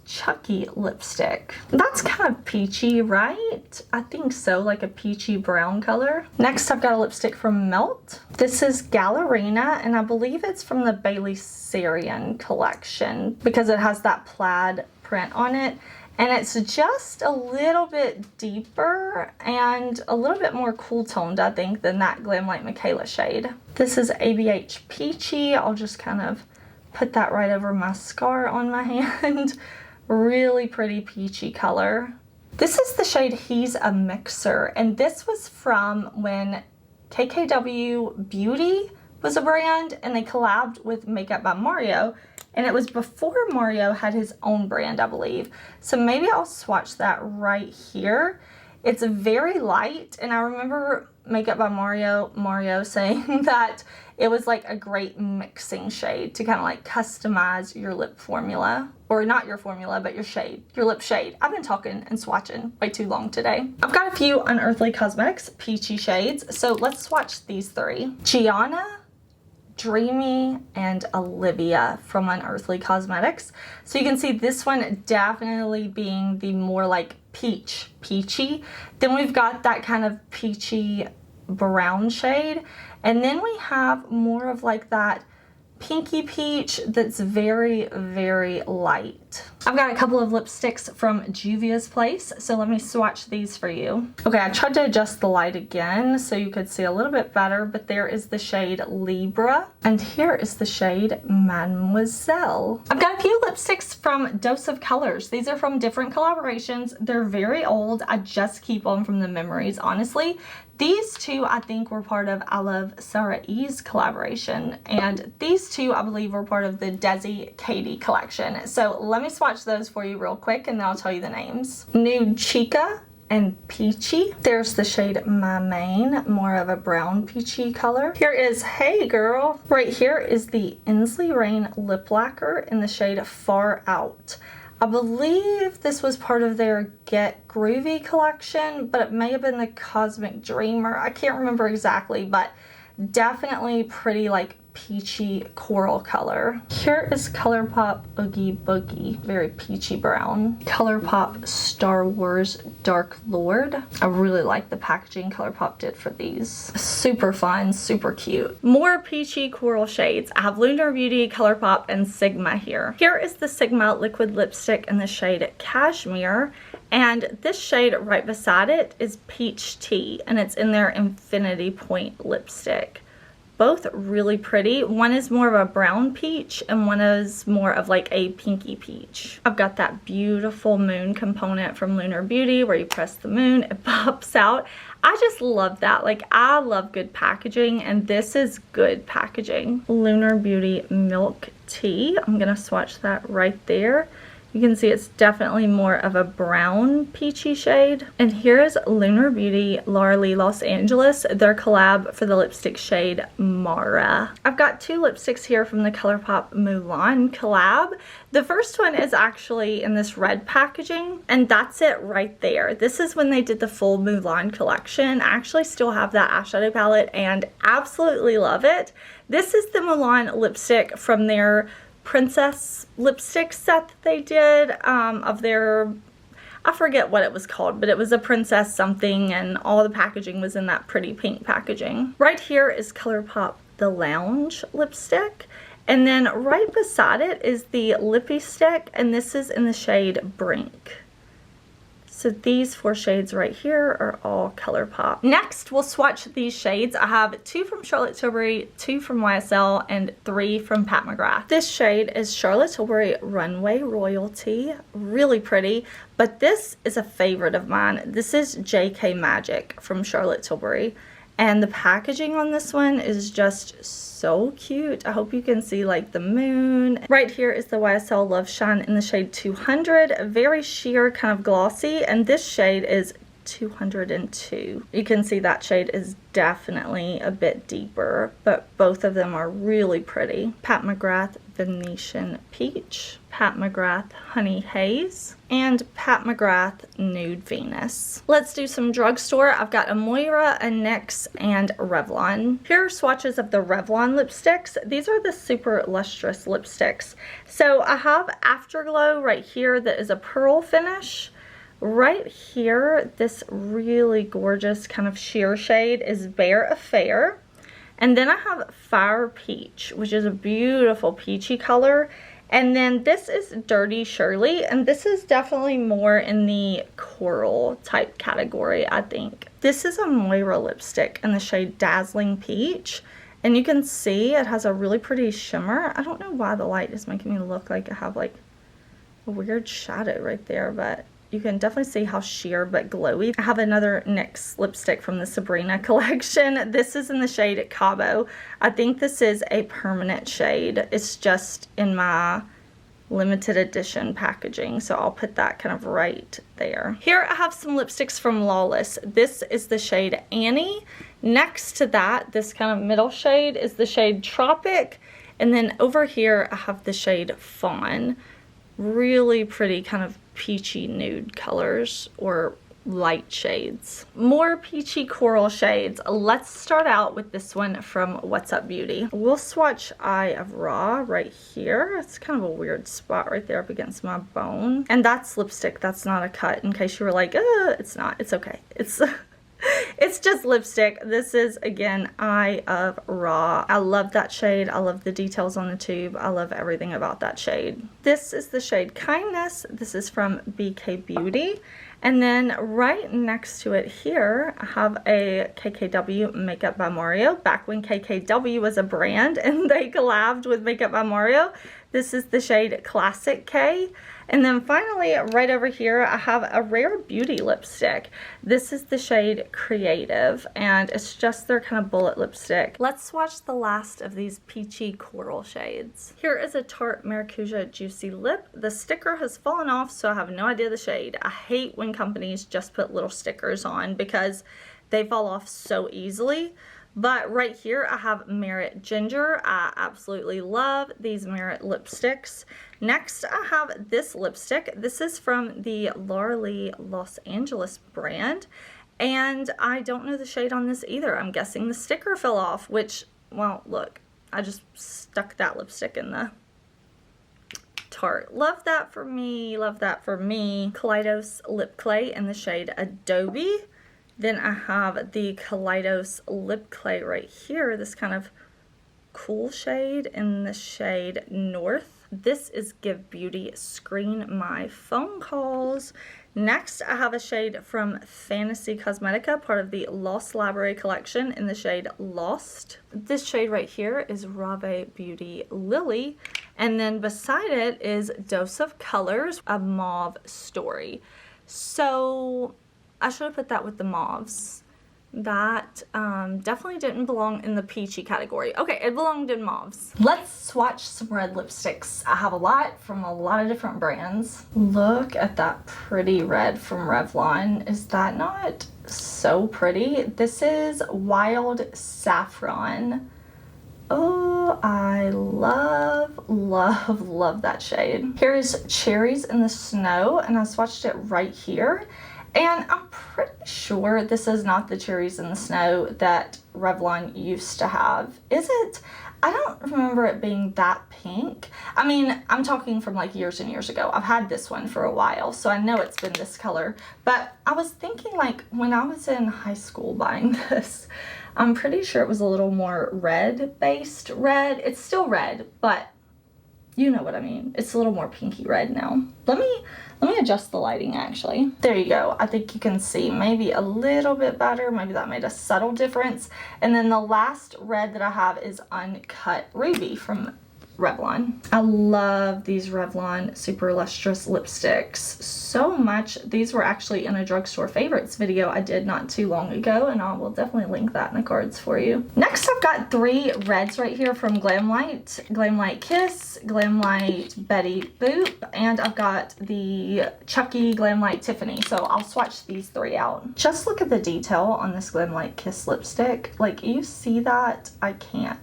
Chucky lipstick. That's kind of peachy, right? I think so, like a peachy brown color. Next, I've got a lipstick from Melt. This is Gallerina, and I believe it's from the Bailey Sarian collection because it has that plaid print on it. And it's just a little bit deeper and a little bit more cool toned, I think, than that GlamLite Michaela shade. This is ABH Peachy. I'll just kind of put that right over my scar on my hand. Really pretty peachy color. This is the shade He's a Mixer, and this was from when KKW Beauty was a brand, and they collabed with Makeup by Mario, and it was before Mario had his own brand, I believe. So maybe I'll swatch that right here. It's very light, and I remember Makeup by Mario saying that it was like a great mixing shade to kind of like customize your lip formula, or not your formula, but your shade, your lip shade. I've been talking and swatching way too long today. I've got a few Unearthly Cosmetics peachy shades, so let's swatch these three. Gianna, Dreamy, and Olivia from Unearthly Cosmetics. So you can see this one definitely being the more like peachy. Then we've got that kind of peachy brown shade, and then we have more of like that pinky peach that's very, very light. I've got a couple of lipsticks from Juvia's Place, so let me swatch these for you. Okay, I tried to adjust the light again so you could see a little bit better, but there is the shade Libra, and here is the shade Mademoiselle. I've got a few lipsticks from Dose of Colors. These are from different collaborations. They're very old. I just keep them from the memories, honestly. These two, I think, were part of I Love Sarah E's collaboration, and these two, I believe, were part of the Desi Katie collection. So let me swatch those for you real quick, and then I'll tell you the names. Nude Chica and Peachy. There's the shade My Main, more of a brown peachy color. Here is Hey Girl. Right here is the Ensley Rain Lip Lacquer in the shade Far Out. I believe this was part of their Get Groovy collection, but it may have been the Cosmic Dreamer. I can't remember exactly, but definitely pretty like peachy coral color. Here is ColourPop Oogie Boogie, very peachy brown. ColourPop Star Wars Dark Lord. I really like the packaging ColourPop did for these. Super fun, super cute. More peachy coral shades. I have Lunar Beauty, ColourPop, and Sigma here. Here is the Sigma liquid lipstick in the shade Cashmere, and this shade right beside it is Peach Tea, and it's in their Infinity Point lipstick. Both really pretty. One is more of a brown peach and one is more of like a pinky peach. I've got that beautiful moon component from Lunar Beauty where you press the moon, it pops out. I just love that. Like, I love good packaging, and this is good packaging. Lunar Beauty Milk Tea. I'm gonna swatch that right there. You can see it's definitely more of a brown peachy shade. And here's Lunar Beauty Laura Lee Los Angeles, their collab for the lipstick shade Mara. I've got two lipsticks here from the ColourPop Mulan collab. The first one is actually in this red packaging, and that's it right there. This is when they did the full Mulan collection. I actually still have that eyeshadow palette and absolutely love it. This is the Mulan lipstick from their princess lipstick set that they did of their, I forget what it was called, but it was a princess something, and all the packaging was in that pretty pink packaging. Right here is ColourPop The Lounge lipstick, and then right beside it is the Lippy Stick, and this is in the shade Brink. So these four shades right here are all ColourPop. Next, we'll swatch these shades. I have two from Charlotte Tilbury, two from YSL, and three from Pat McGrath. This shade is Charlotte Tilbury Runway Royalty. Really pretty, but this is a favorite of mine. This is JK Magic from Charlotte Tilbury. And the packaging on this one is just so cute. I hope you can see like the moon. Right here is the YSL Love Shine in the shade 200. Very sheer, kind of glossy. And this shade is 202. You can see that shade is definitely a bit deeper, but both of them are really pretty. Pat McGrath Venetian Peach, Pat McGrath Honey Haze, and Pat McGrath Nude Venus. Let's do some drugstore. I've got a Moira, a NYX, and Revlon. Here are swatches of the Revlon lipsticks. These are the super lustrous lipsticks. So I have Afterglow right here that is a pearl finish. Right here, this really gorgeous kind of sheer shade is Bare Affair. And then I have Fire Peach, which is a beautiful peachy color. And then this is Dirty Shirley, and this is definitely more in the coral type category, I think. This is a Moira lipstick in the shade Dazzling Peach. And you can see it has a really pretty shimmer. I don't know why the light is making me look like I have like a weird shadow right there, but you can definitely see how sheer but glowy. I have another NYX lipstick from the Sabrina collection. This is in the shade Cabo. I think this is a permanent shade. It's just in my limited edition packaging, so I'll put that kind of right there. Here I have some lipsticks from Lawless. This is the shade Annie. Next to that, this kind of middle shade is the shade Tropic, and then over here I have the shade Fawn. Really pretty kind of peachy nude colors, or light shades. More peachy coral shades. Let's start out with this one from What's Up Beauty. We'll swatch Eye of Ra right here. It's kind of a weird spot right there up against my bone. And that's lipstick, that's not a cut, in case you were like, it's not, it's okay. It's just lipstick. This is, again, Eye of Ra. I love that shade. I love the details on the tube. I love everything about that shade. This is the shade Kindness. This is from BK Beauty. And then right next to it here, I have a KKW Makeup by Mario. Back when KKW was a brand and they collabed with Makeup by Mario. This is the shade Classic K. And then finally, right over here, I have a Rare Beauty lipstick. This is the shade Creative, and it's just their kind of bullet lipstick. Let's swatch the last of these peachy coral shades. Here is a Tarte Maracuja Juicy Lip. The sticker has fallen off, so I have no idea the shade. I hate when companies just put little stickers on because they fall off so easily. But right here I have Merit Ginger. I absolutely love these Merit lipsticks. Next I have this lipstick. This is from the Laura Lee Los Angeles brand. And I don't know the shade on this either. I'm guessing the sticker fell off, which, well, look, I just stuck that lipstick in the Tarte. Love that for me, love that for me. Kaleidos Lip Clay in the shade Adobe. Then I have the Kaleidos Lip Clay right here, this kind of cool shade in the shade North. This is Give Beauty Screen My Phone Calls. Next, I have a shade from Fantasy Cosmetica, part of the Lost Library collection, in the shade Lost. This shade right here is Rave Beauty Lily. And then beside it is Dose of Colors, a Mauve Story. So I should have put that with the mauves. That definitely didn't belong in the peachy category. Okay, it belonged in mauves. Let's swatch some red lipsticks. I have a lot from a lot of different brands. Look at that pretty red from Revlon. Is that not so pretty? This is Wild Saffron. Oh, I love, love, love that shade. Here is Cherries in the Snow, and I swatched it right here. And I'm pretty sure this is not the Cherries in the Snow that Revlon used to have. Is it? I don't remember it being that pink. I mean, I'm talking from like years and years ago. I've had this one for a while, so I know it's been this color. But I was thinking, like, when I was in high school buying this, I'm pretty sure it was a little more red-based red. It's still red, but you know what I mean. It's a little more pinky red now. Let me adjust the lighting, actually. There you go. I think you can see maybe a little bit better. Maybe that made a subtle difference. And then the last red that I have is Uncut Ruby from Revlon. I love these Revlon Super Lustrous lipsticks so much. These were actually in a drugstore favorites video I did not too long ago, and I will definitely link that in the cards for you. Next, I've got 3 reds right here from GlamLite. GlamLite Kiss, GlamLite Betty Boop, and I've got the Chucky GlamLite Tiffany. So I'll swatch these 3 out. Just look at the detail on this GlamLite Kiss lipstick. Like, you see that? I can't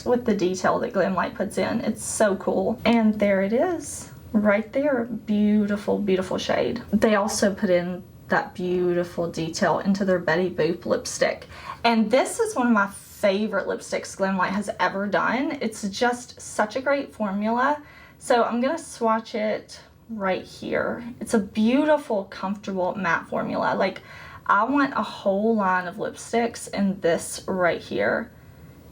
with the detail that GlamLite puts in. It's so cool. And there it is right there. Beautiful, beautiful shade. They also put in that beautiful detail into their Betty Boop lipstick, and this is one of my favorite lipsticks GlamLite has ever done. It's just such a great formula. So I'm gonna swatch it right here. It's a beautiful, comfortable matte formula. Like, I want a whole line of lipsticks in this right here.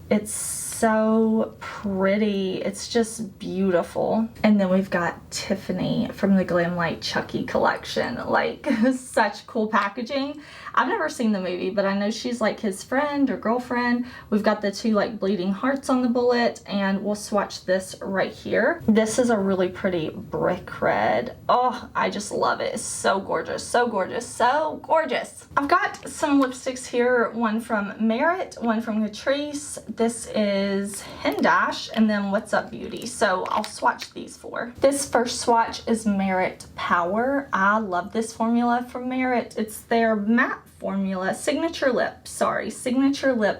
It's so pretty. It's just beautiful. And then we've got Tiffany from the GlamLite Chucky collection. Like, such cool packaging. I've never seen the movie, but I know she's like his friend or girlfriend. We've got the two like bleeding hearts on the bullet, and we'll swatch this right here. This is a really pretty brick red. Oh, I just love it. It's so gorgeous, so gorgeous, so gorgeous. I've got some lipsticks here, one from Merit, one from Catrice. This is Hendash, and then What's Up Beauty. So I'll swatch these four. This first swatch is Merit Power. I love this formula from Merit. It's their matte formula, signature lip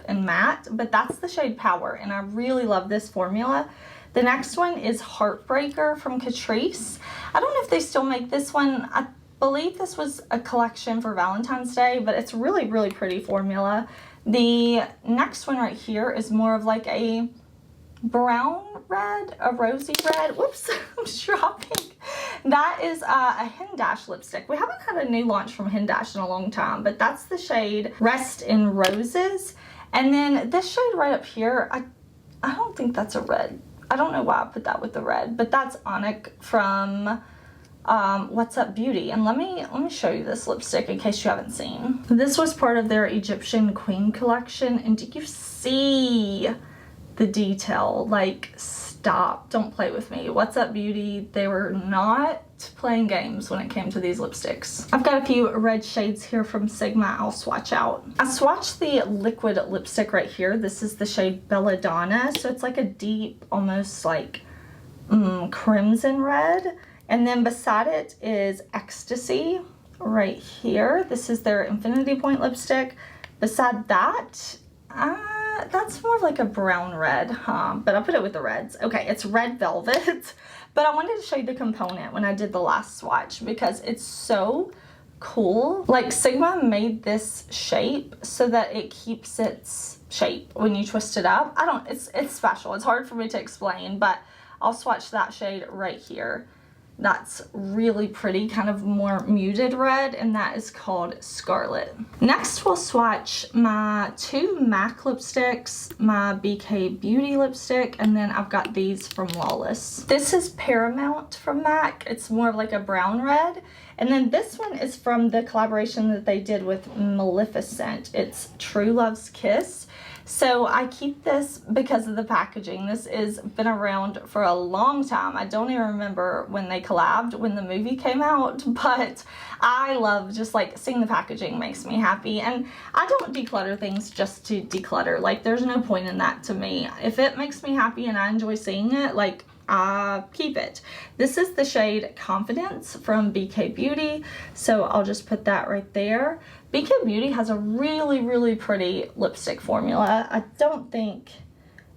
and matte, but that's the shade Power, and I really love this formula. The next one is Heartbreaker from Catrice. I don't know if they still make this one. I believe this was a collection for Valentine's Day, but it's really, really pretty formula. The next one right here is more of like a brown red, a rosy red. Whoops, I'm dropping. That is a Hendash lipstick. We haven't had a new launch from Hendash in a long time, but that's the shade Rest in Roses. And then this shade right up here, I don't think that's a red. I don't know why I put that with the red, but that's Onyx from What's Up Beauty. And let me show you this lipstick in case you haven't seen. This was part of their Egyptian Queen collection, and do you see the detail? Like, stop, don't play with me. What's Up Beauty, they were not playing games when it came to these lipsticks. I've got a few red shades here from Sigma I'll swatch out. I swatched the liquid lipstick right here. This is the shade Belladonna, so it's like a deep, almost like crimson red. And then beside it is Ecstasy right here. This is their Infinity Point lipstick. Beside that, that's more like a brown red, but I'll put it with the reds. Okay, it's Red Velvet, but I wanted to show you the component when I did the last swatch because it's so cool. Like, Sigma made this shape so that it keeps its shape when you twist it up. It's special. It's hard for me to explain, but I'll swatch that shade right here. That's really pretty, kind of more muted red, and that is called Scarlet. Next, we'll swatch my two MAC lipsticks, my BK Beauty lipstick, and then I've got these from Lawless. This is Paramount from MAC. It's more of like a brown red. And then this one is from the collaboration that they did with Maleficent. It's True Love's Kiss. So I keep this because of the packaging. This has been around for a long time. I don't even remember when they collabed, when the movie came out, but I love just like seeing the packaging makes me happy. And I don't declutter things just to declutter. Like, there's no point in that to me. If it makes me happy and I enjoy seeing it, like, keep it. This is the shade Confidence from BK Beauty, so I'll just put that right there. BK Beauty has a really, really pretty lipstick formula. I don't think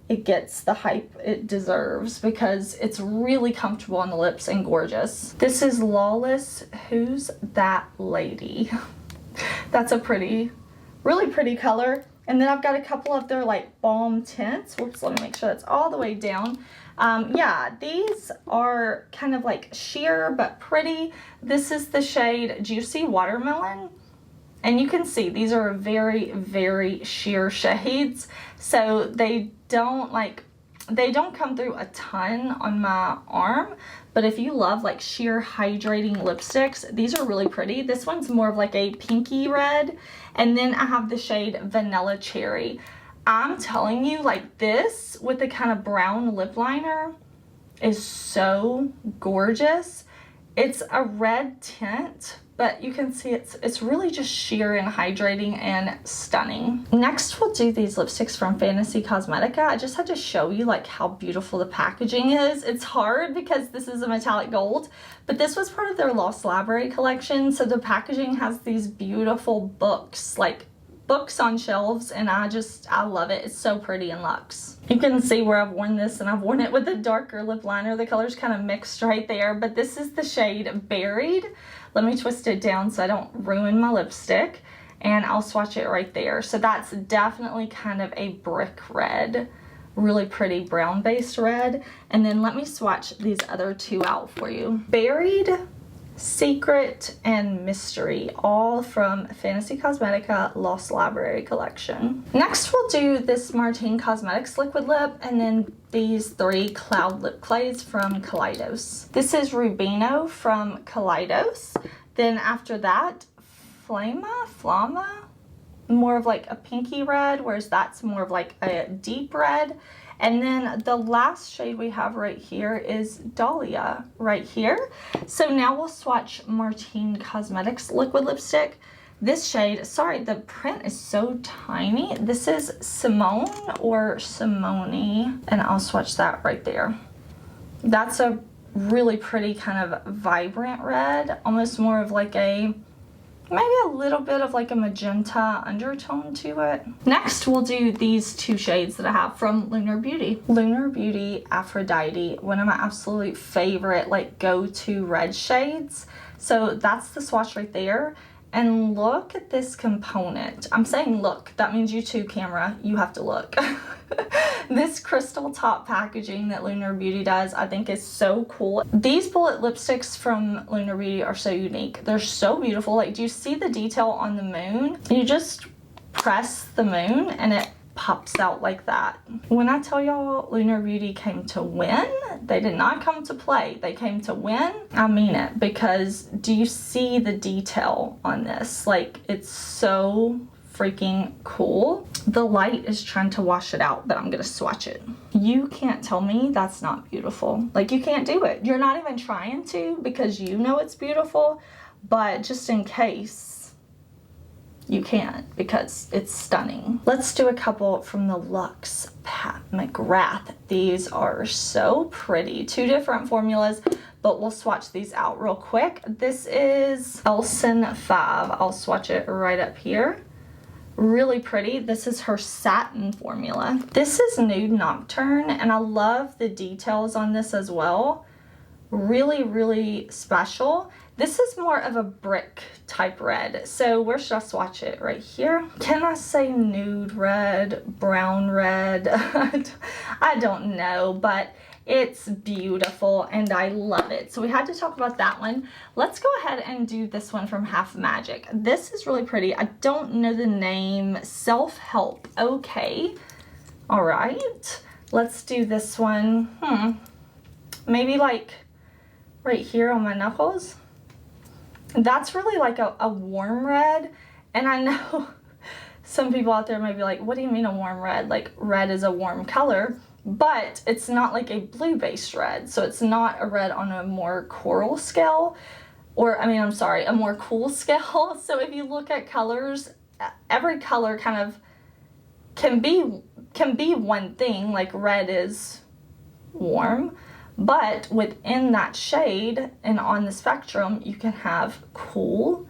it gets the hype it deserves because it's really comfortable on the lips and gorgeous. This is Lawless Who's That Lady. That's a pretty, really pretty color. And then I've got a couple of their like balm tints. Whoops, let me make sure that's all the way down. Yeah, these are kind of like sheer but pretty. This is the shade Juicy Watermelon. And you can see these are very, very sheer shades. So they don't come through a ton on my arm. But if you love like sheer hydrating lipsticks, these are really pretty. This one's more of like a pinky red. And then I have the shade Vanilla Cherry. I'm telling you, like, this with the kind of brown lip liner is so gorgeous. It's a red tint, but you can see it's really just sheer and hydrating and stunning. Next, we'll do these lipsticks from Fantasy Cosmetica. I just had to show you like how beautiful the packaging is. It's hard because this is a metallic gold, but this was part of their Lost Library collection. So the packaging has these beautiful books, like books on shelves, and I love it. It's so pretty and luxe. You can see where I've worn this, and I've worn it with a darker lip liner. The color's kind of mixed right there, but this is the shade Buried. Let me twist it down so I don't ruin my lipstick, and I'll swatch it right there. So that's definitely kind of a brick red, really pretty brown based red. And then let me swatch these other two out for you. Buried Secret and Mystery, all from Fantasy Cosmetica Lost Library collection. Next we'll do this Martine Cosmetics liquid lip, and then these 3 cloud lip clays from Kaleidos. This is Rubino from Kaleidos. Then after that, Flama, more of like a pinky red, whereas that's more of like a deep red. And then the last shade we have right here is Dahlia right here. So now we'll swatch Martine Cosmetics liquid lipstick. This shade, sorry, the print is so tiny. This is Simone or Simone, and I'll swatch that right there. That's a really pretty kind of vibrant red, almost more of like a, maybe a little bit of like a magenta undertone to it. Next, we'll do these 2 shades that I have from Lunar Beauty. Lunar Beauty Aphrodite, one of my absolute favorite like go-to red shades. So that's the swatch right there. And look at this component. I'm saying look, that means you too, camera, you have to look. This crystal top packaging that Lunar Beauty does, I think is so cool. These bullet lipsticks from Lunar Beauty are so unique. They're so beautiful. Like, do you see the detail on the moon? You just press the moon and it pops out like that. When I tell y'all Lunar Beauty came to win, they did not come to play. They came to win. I mean it, because do you see the detail on this? Like, it's so freaking cool. The light is trying to wash it out, but I'm gonna swatch it. You can't tell me that's not beautiful. Like, you can't do it. You're not even trying to, because you know it's beautiful, but just in case, you can't, because it's stunning. Let's do a couple from the Luxe Pat McGrath. These are so pretty. 2 different formulas, but we'll swatch these out real quick. This is Elson 5. I'll swatch it right up here. Really pretty. This is her satin formula. This is Nude Nocturne, and I love the details on this as well. Really, really special. This is more of a brick type red. So where should I swatch it? Right here. Can I say nude red, brown red? I don't know, but it's beautiful and I love it. So we had to talk about that one. Let's go ahead and do this one from Half Magic. This is really pretty. I don't know the name. Self-Help. Okay. All right. Let's do this one. Maybe like right here on my knuckles. That's really like a warm red. And I know some people out there may be like, what do you mean a warm red? Like, red is a warm color, but it's not like a blue based red. So it's not a red on a more coral scale, or I mean, I'm sorry, a more cool scale. So if you look at colors, every color kind of can be one thing. Like, red is warm, but within that shade and on the spectrum, you can have cool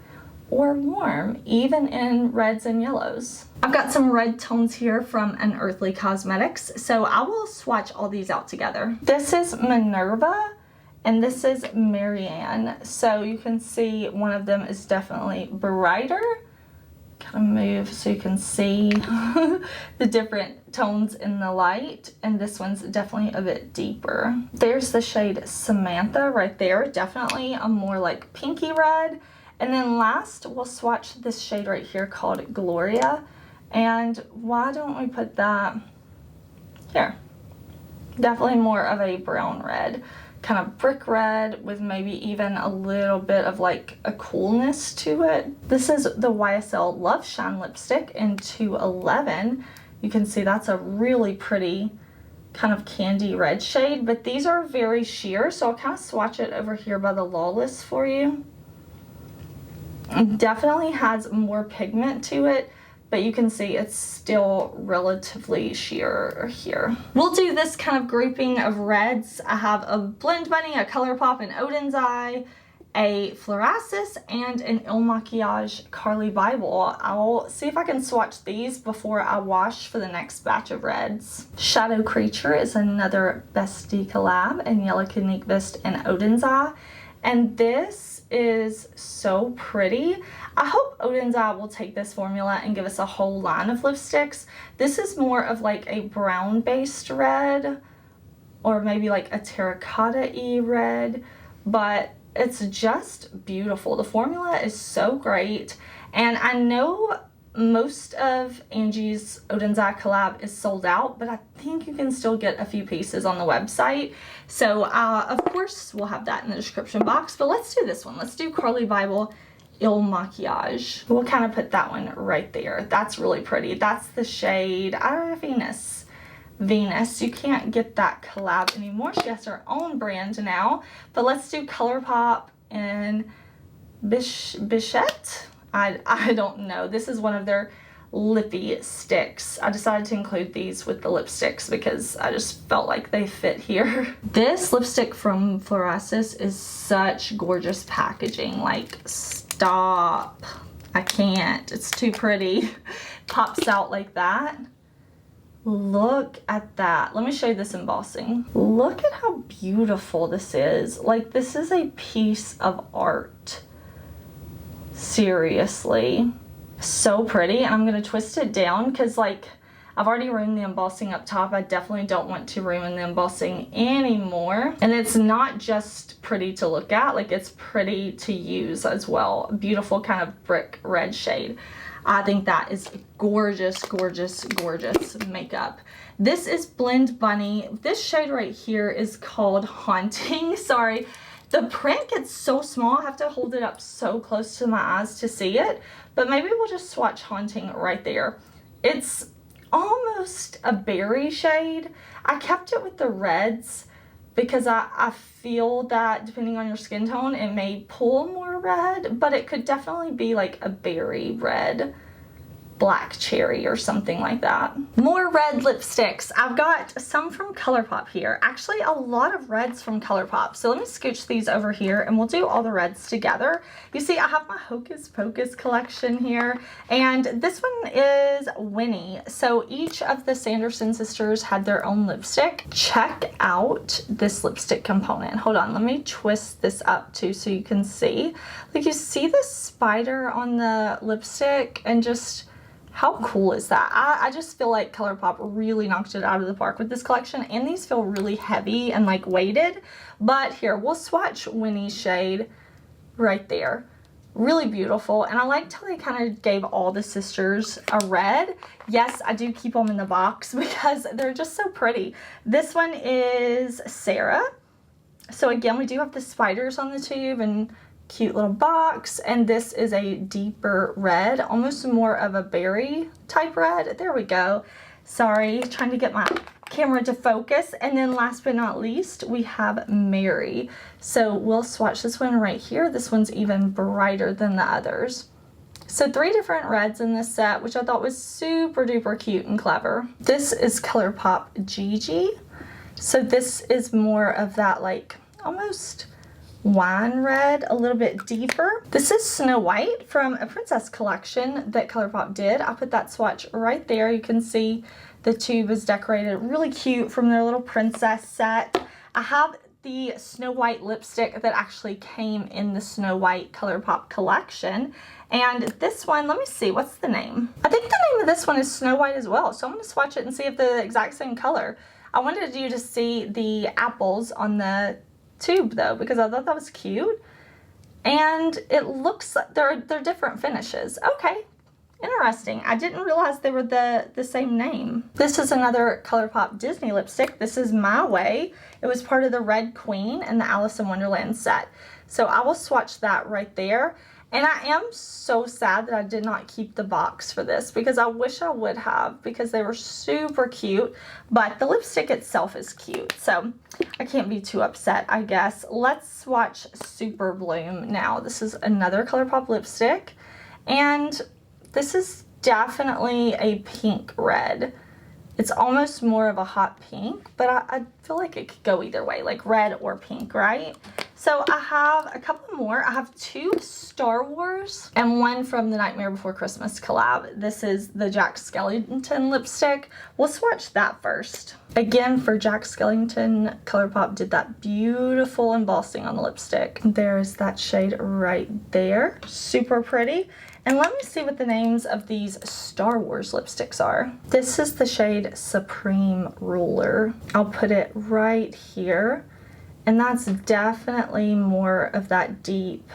or warm, even in reds and yellows. I've got some red tones here from Unearthly Cosmetics, so I will swatch all these out together. This is Minerva, and this is Marianne. So you can see one of them is definitely brighter. Kind of move so you can see the different tones in the light, and this one's definitely a bit deeper. There's the shade Samantha right there, definitely a more like pinky red. And then last, we'll swatch this shade right here called Gloria. And why don't we put that here? Definitely more of a brown red, kind of brick red with maybe even a little bit of like a coolness to it. This is the YSL Love Shine lipstick in 211. You can see that's a really pretty kind of candy red shade, but these are very sheer, so I'll kind of swatch it over here by the Lawless for you. It definitely has more pigment to it, but you can see it's still relatively sheer here. We'll do this kind of grouping of reds. I have a Blend Bunny, a ColourPop, an Oden's Eye, a Fluorasis, and an Il Makiage Carly Bible. I'll see if I can swatch these before I wash for the next batch of reds. Shadow Creature is another Bestie collab, and Yellow Clinique Vist and Oden's Eye. And this is so pretty. I hope Oden's Eye will take this formula and give us a whole line of lipsticks. This is more of like a brown based red, or maybe like a terracotta-y red, but it's just beautiful. The formula is so great, and I know most of Angie's Oden's Eye collab is sold out, but I think you can still get a few pieces on the website. So of course we'll have that in the description box, but let's do this one. Let's do Carly Bible Il Maquillage. We'll kind of put that one right there. That's really pretty. That's the shade Venus. You can't get that collab anymore. She has her own brand now, but let's do ColourPop and Bichette. I don't know. This is one of their lippy sticks. I decided to include these with the lipsticks because I just felt like they fit here. This lipstick from Florasis is such gorgeous packaging. Like, stop. I can't. It's too pretty. Pops out like that. Look at that. Let me show you this embossing. Look at how beautiful this is. Like, this is a piece of art. Seriously, so pretty. And I'm gonna twist it down because, like, I've already ruined the embossing up top. I definitely don't want to ruin the embossing anymore. And it's not just pretty to look at, like, it's pretty to use as well. Beautiful kind of brick red shade. I think that is gorgeous, gorgeous, gorgeous makeup. This is Blend Bunny. This shade right here is called Haunting. Sorry. The print gets so small, I have to hold it up so close to my eyes to see it, but maybe we'll just swatch Haunting right there. It's almost a berry shade. I kept it with the reds because I feel that depending on your skin tone, it may pull more red, but it could definitely be like a berry red, black cherry or something like that. More red lipsticks. I've got some from ColourPop here. Actually, a lot of reds from ColourPop. So let me scooch these over here and we'll do all the reds together. You see, I have my Hocus Pocus collection here, and this one is Winnie. So each of the Sanderson sisters had their own lipstick. Check out this lipstick component. Hold on, let me twist this up too so you can see. Like, you see the spider on the lipstick, and just how cool is that? I just feel like ColourPop really knocked it out of the park with this collection, and these feel really heavy and like weighted. But here, we'll swatch Winnie's shade right there. Really beautiful, and I liked how they kind of gave all the sisters a red. Yes, I do keep them in the box because they're just so pretty. This one is Sarah. So again, we do have the spiders on the tube and cute little box, and this is a deeper red, almost more of a berry type red. There we go. Sorry, trying to get my camera to focus. And then last but not least, we have Mary. So we'll swatch this one right here. This one's even brighter than the others. So 3 different reds in this set, which I thought was super duper cute and clever. This is ColourPop Gigi. So this is more of that, like, almost wine red, a little bit deeper. This is Snow White from a princess collection that ColourPop did. I put that swatch right there. You can see the tube is decorated really cute from their little princess set. I have the Snow White lipstick that actually came in the Snow White ColourPop collection. And this one, let me see, what's the name? I think the name of this one is Snow White as well. So I'm gonna swatch it and see if they're the exact same color. I wanted you to see the apples on the tube though, because I thought that was cute, and it looks like they're different finishes. Okay, interesting. I didn't realize they were the same name. This is another ColourPop Disney lipstick. This is My Way. It was part of the Red Queen and the Alice in Wonderland set, so I will swatch that right there. And I am so sad that I did not keep the box for this, because I wish I would have, because they were super cute, but the lipstick itself is cute, so I can't be too upset, I guess. Let's swatch Super Bloom now. This is another ColourPop lipstick, and this is definitely a pink red. It's almost more of a hot pink, but I feel like it could go either way, like red or pink, right? So I have a couple more. I have 2 Star Wars and 1 from the Nightmare Before Christmas collab. This is the Jack Skellington lipstick. We'll swatch that first. Again, for Jack Skellington, ColourPop did that beautiful embossing on the lipstick. There's that shade right there. Super pretty. And let me see what the names of these Star Wars lipsticks are. This is the shade Supreme Ruler. I'll put it right here. And that's definitely more of that deep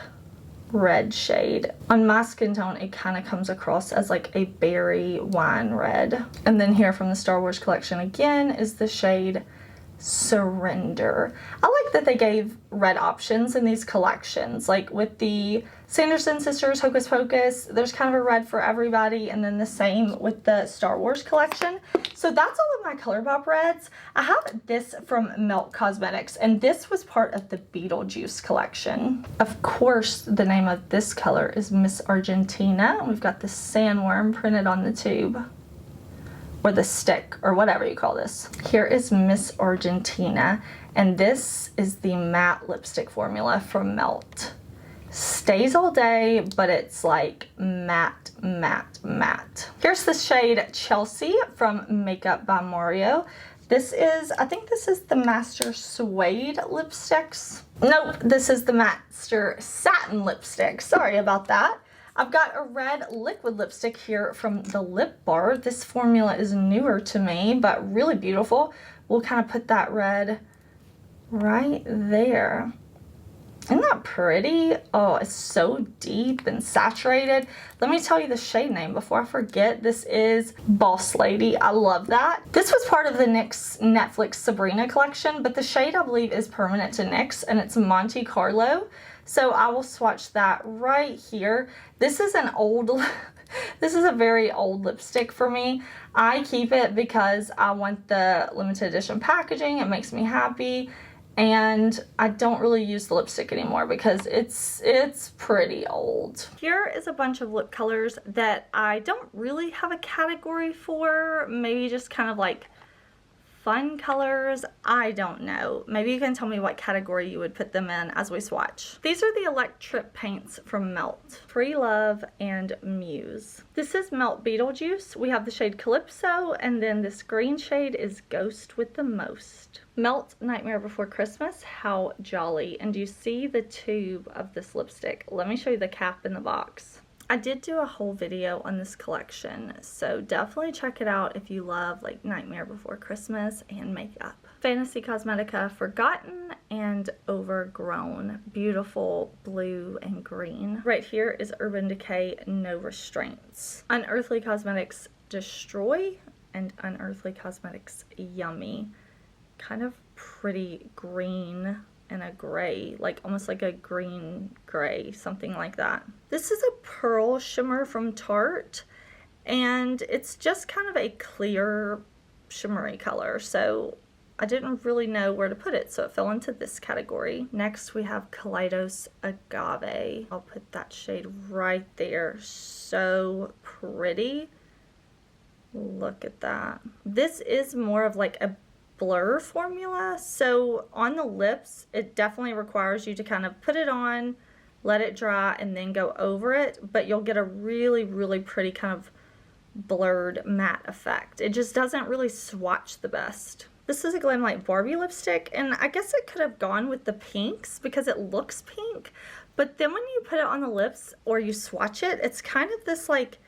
red shade. On my skin tone, it kind of comes across as like a berry wine red. And then here from the Star Wars collection again is the shade Surrender. I like that they gave red options in these collections. Like with the Sanderson sisters Hocus Pocus, there's kind of a red for everybody, and then the same with the Star Wars collection. So that's all of my ColourPop reds. I have this from Melt Cosmetics, and this was part of the Beetlejuice collection. Of course, the name of this color is Miss Argentina. We've got the sandworm printed on the tube, or the stick, or whatever you call this. Here is Miss Argentina, and this is the matte lipstick formula from Melt. Stays all day, but it's like matte, matte, matte. Here's the shade Chelsea from Makeup by Mario. This is, I think this is the Master Suede lipsticks. Nope, this is the Master Satin lipstick. Sorry about that. I've got a red liquid lipstick here from the Lip Bar. This formula is newer to me, but really beautiful. We'll kind of put that red right there. Isn't that pretty? Oh, it's so deep and saturated. Let me tell you the shade name before I forget. This is Boss Lady. I love that. This was part of the NYX Netflix Sabrina collection, but the shade I believe is permanent to NYX, and it's Monte Carlo. So I will swatch that right here. This is an old, this is a very old lipstick for me. I keep it because I want the limited edition packaging. It makes me happy. And I don't really use the lipstick anymore because it's pretty old. Here is a bunch of lip colors that I don't really have a category for. Maybe just kind of like fun colors. I don't know. Maybe you can tell me what category you would put them in as we swatch. These are the electric paints from Melt. Free Love and Muse. This is Melt Beetlejuice. We have the shade Calypso, and then this green shade is Ghost with the Most. Melt Nightmare Before Christmas. How jolly. And do you see the tube of this lipstick? Let me show you the cap in the box. I did do a whole video on this collection, so definitely check it out if you love like Nightmare Before Christmas and makeup. Fantasy Cosmetica Forgotten and Overgrown. Beautiful blue and green. Right here is Urban Decay No Restraints. Unearthly Cosmetics Destroy and Unearthly Cosmetics Yummy. Kind of pretty green and a gray, like almost like a green gray, something like that. This is a pearl shimmer from Tarte, and it's just kind of a clear shimmery color, so I didn't really know where to put it, so it fell into this category. Next we have Kaleidos Agave. I'll put that shade right there. So pretty. Look at that. This is more of like a blur formula, so on the lips it definitely requires you to kind of put it on, let it dry, and then go over it, but you'll get a really pretty kind of blurred matte effect. It just doesn't really swatch the best. This is a GlamLite Barbie lipstick, and I guess it could have gone with the pinks because it looks pink, but then when you put it on the lips or you swatch it, it's kind of this like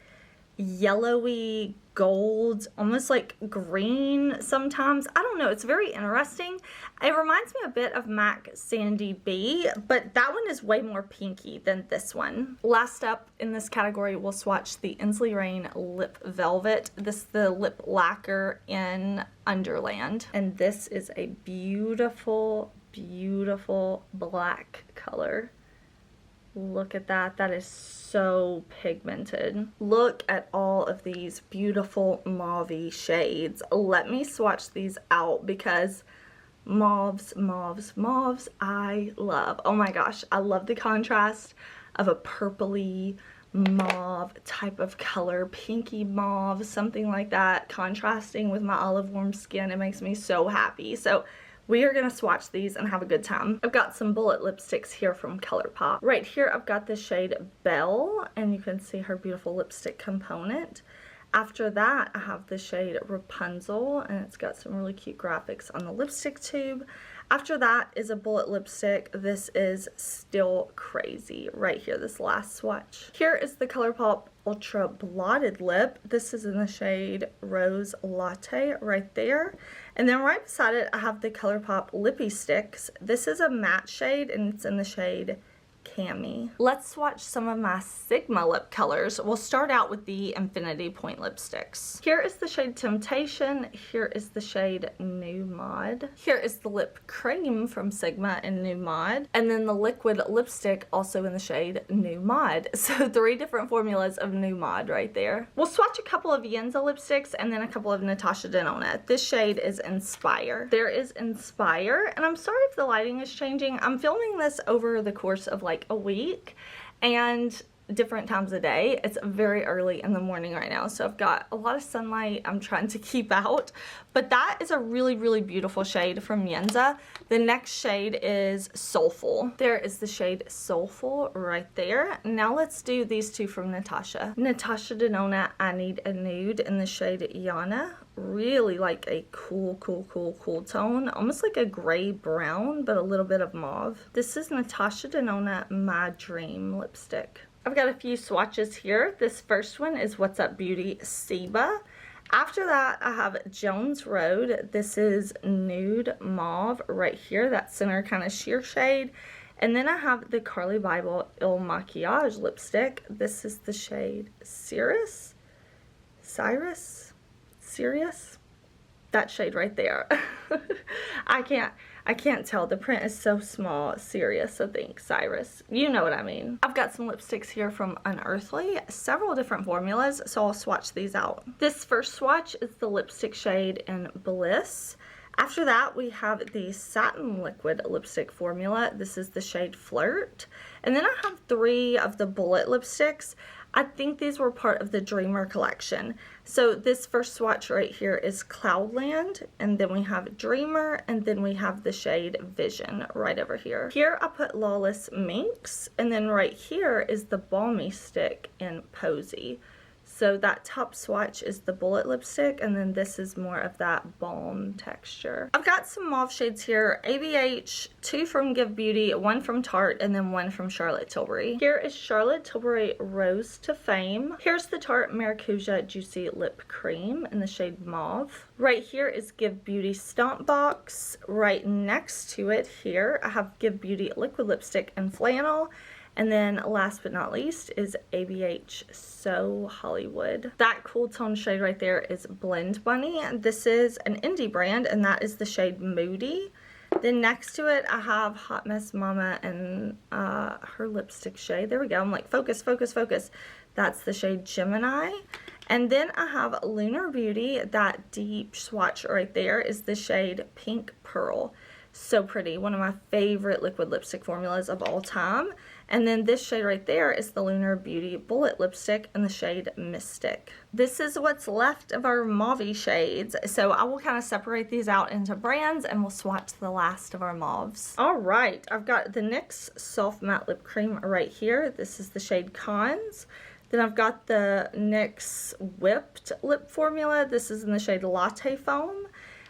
yellowy gold, almost like green sometimes. I don't know, it's very interesting. It reminds me a bit of MAC Sandy B, but that one is way more pinky than this one. Last up in this category, we'll swatch the Ensley Rain Lip Velvet. This is the lip lacquer in Underland, and this is a beautiful black color. Look at that. That is so pigmented. Look at all of these beautiful mauve-y shades. Let me swatch these out because mauves I love. Oh my gosh, I love the contrast of a purpley mauve type of color, pinky mauve, something like that, contrasting with my olive warm skin. It makes me so happy. So we are going to swatch these and have a good time. I've got some bullet lipsticks here from ColourPop. Right here I've got the shade Belle, and you can see her beautiful lipstick component. After that I have the shade Rapunzel, and it's got some really cute graphics on the lipstick tube. After that is a bullet lipstick. This is still crazy right here, this last swatch. Here is the ColourPop Ultra Blotted Lip. This is in the shade Rose Latte right there. And then right beside it, I have the ColourPop Lippy Sticks. This is a matte shade and it's in the shade Cami. Let's swatch some of my Sigma lip colors. We'll start out with the Infinity Point lipsticks. Here is the shade Temptation. Here is the shade Nomad. Here is the lip cream from Sigma and Nomad. And then the liquid lipstick also in the shade Nomad. So 3 different formulas of Nomad right there. We'll swatch a couple of Yenza lipsticks and then a couple of Natasha Denona. This shade is Inspire. There is Inspire, and I'm sorry if the lighting is changing. I'm filming this over the course of like a week and different times of day. It's very early in the morning right now, so I've got a lot of sunlight I'm trying to keep out, but that is a really, really beautiful shade from Yenza. The next shade is Soulful. There is the shade Soulful right there. Now let's do these 2 from Natasha. Natasha Denona, I Need a Nude in the shade Yana. Really like a cool tone, almost like a gray brown, but a little bit of mauve. This is Natasha Denona My Dream lipstick. I've got a few swatches here. This first one is What's Up Beauty Seba. After that, I have Jones Road. This is Nude Mauve right here, that center kind of sheer shade. And then I have the Carly Bible Il Maquillage lipstick. This is the shade Cirrus? Serious? That shade right there. I can't tell. The print is so small. Serious, I think. Cyrus. You know what I mean. I've got some lipsticks here from Unearthly. Several different formulas, so I'll swatch these out. This first swatch is the lipstick shade in Bliss. After that, we have the Satin Liquid Lipstick formula. This is the shade Flirt. And then I have 3 of the Bullet lipsticks. I think these were part of the Dreamer collection. So this first swatch right here is Cloudland, and then we have Dreamer, and then we have the shade Vision right over here. Here I put Lawless Minx, and then right here is the Balmy Stick in Posy. So that top swatch is the Bullet lipstick, and then this is more of that balm texture. I've got some mauve shades here. ABH, 2 from Give Beauty, 1 from Tarte, and then 1 from Charlotte Tilbury. Here is Charlotte Tilbury Rose to Fame. Here's the Tarte Maracuja Juicy Lip Cream in the shade Mauve. Right here is Give Beauty Stomp Box. Right next to it here, I have Give Beauty Liquid Lipstick in Flannel. And then last but not least is ABH So Hollywood. That cool tone shade right there is Blend Bunny. This is an indie brand, and that is the shade Moody. Then next to it, I have Hot Mess Mama and her lipstick shade. There we go. I'm like, focus, focus, focus. That's the shade Gemini. And then I have Lunar Beauty. That deep swatch right there is the shade Pink Pearl. So pretty. One of my favorite liquid lipstick formulas of all time. And then this shade right there is the Lunar Beauty Bullet lipstick in the shade Mystic. This is what's left of our mauve shades. So I will kind of separate these out into brands and we'll swatch the last of our mauves. All right, I've got the NYX Soft Matte Lip Cream right here. This is the shade Cons. Then I've got the NYX Whipped Lip Formula. This is in the shade Latte Foam.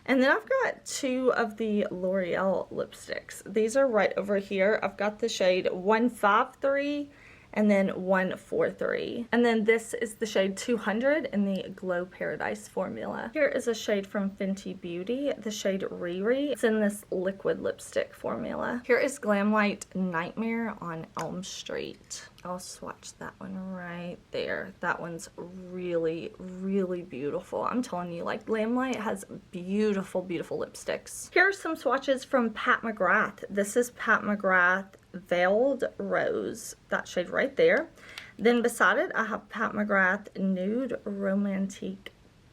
And then I've got 2 of the L'Oreal lipsticks. These are right over here. I've got the shade 153 and then 143. And then this is the shade 200 in the Glow Paradise formula. Here is a shade from Fenty Beauty, the shade Riri. It's in this liquid lipstick formula. Here is GlamLite Nightmare on Elm Street. I'll swatch that one right there. That one's really, really beautiful. I'm telling you, like, GlamLite has beautiful, beautiful lipsticks. Here are some swatches from Pat McGrath. This is Pat McGrath Veiled Rose, that shade right there. Then beside it, I have Pat McGrath Nude Romantique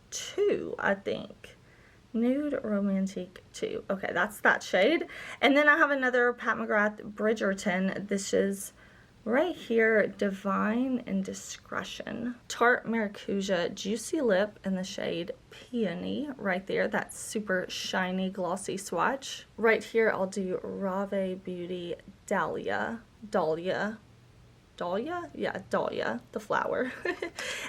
2, I think. Nude Romantique 2. Okay, that's that shade. And then I have another Pat McGrath Bridgerton. This is right here, Divine Indiscretion. Tarte Maracuja Juicy Lip in the shade Peony right there. That super shiny glossy swatch. Right here I'll do Rave Beauty Dahlia. Dahlia? Yeah, Dahlia, the flower.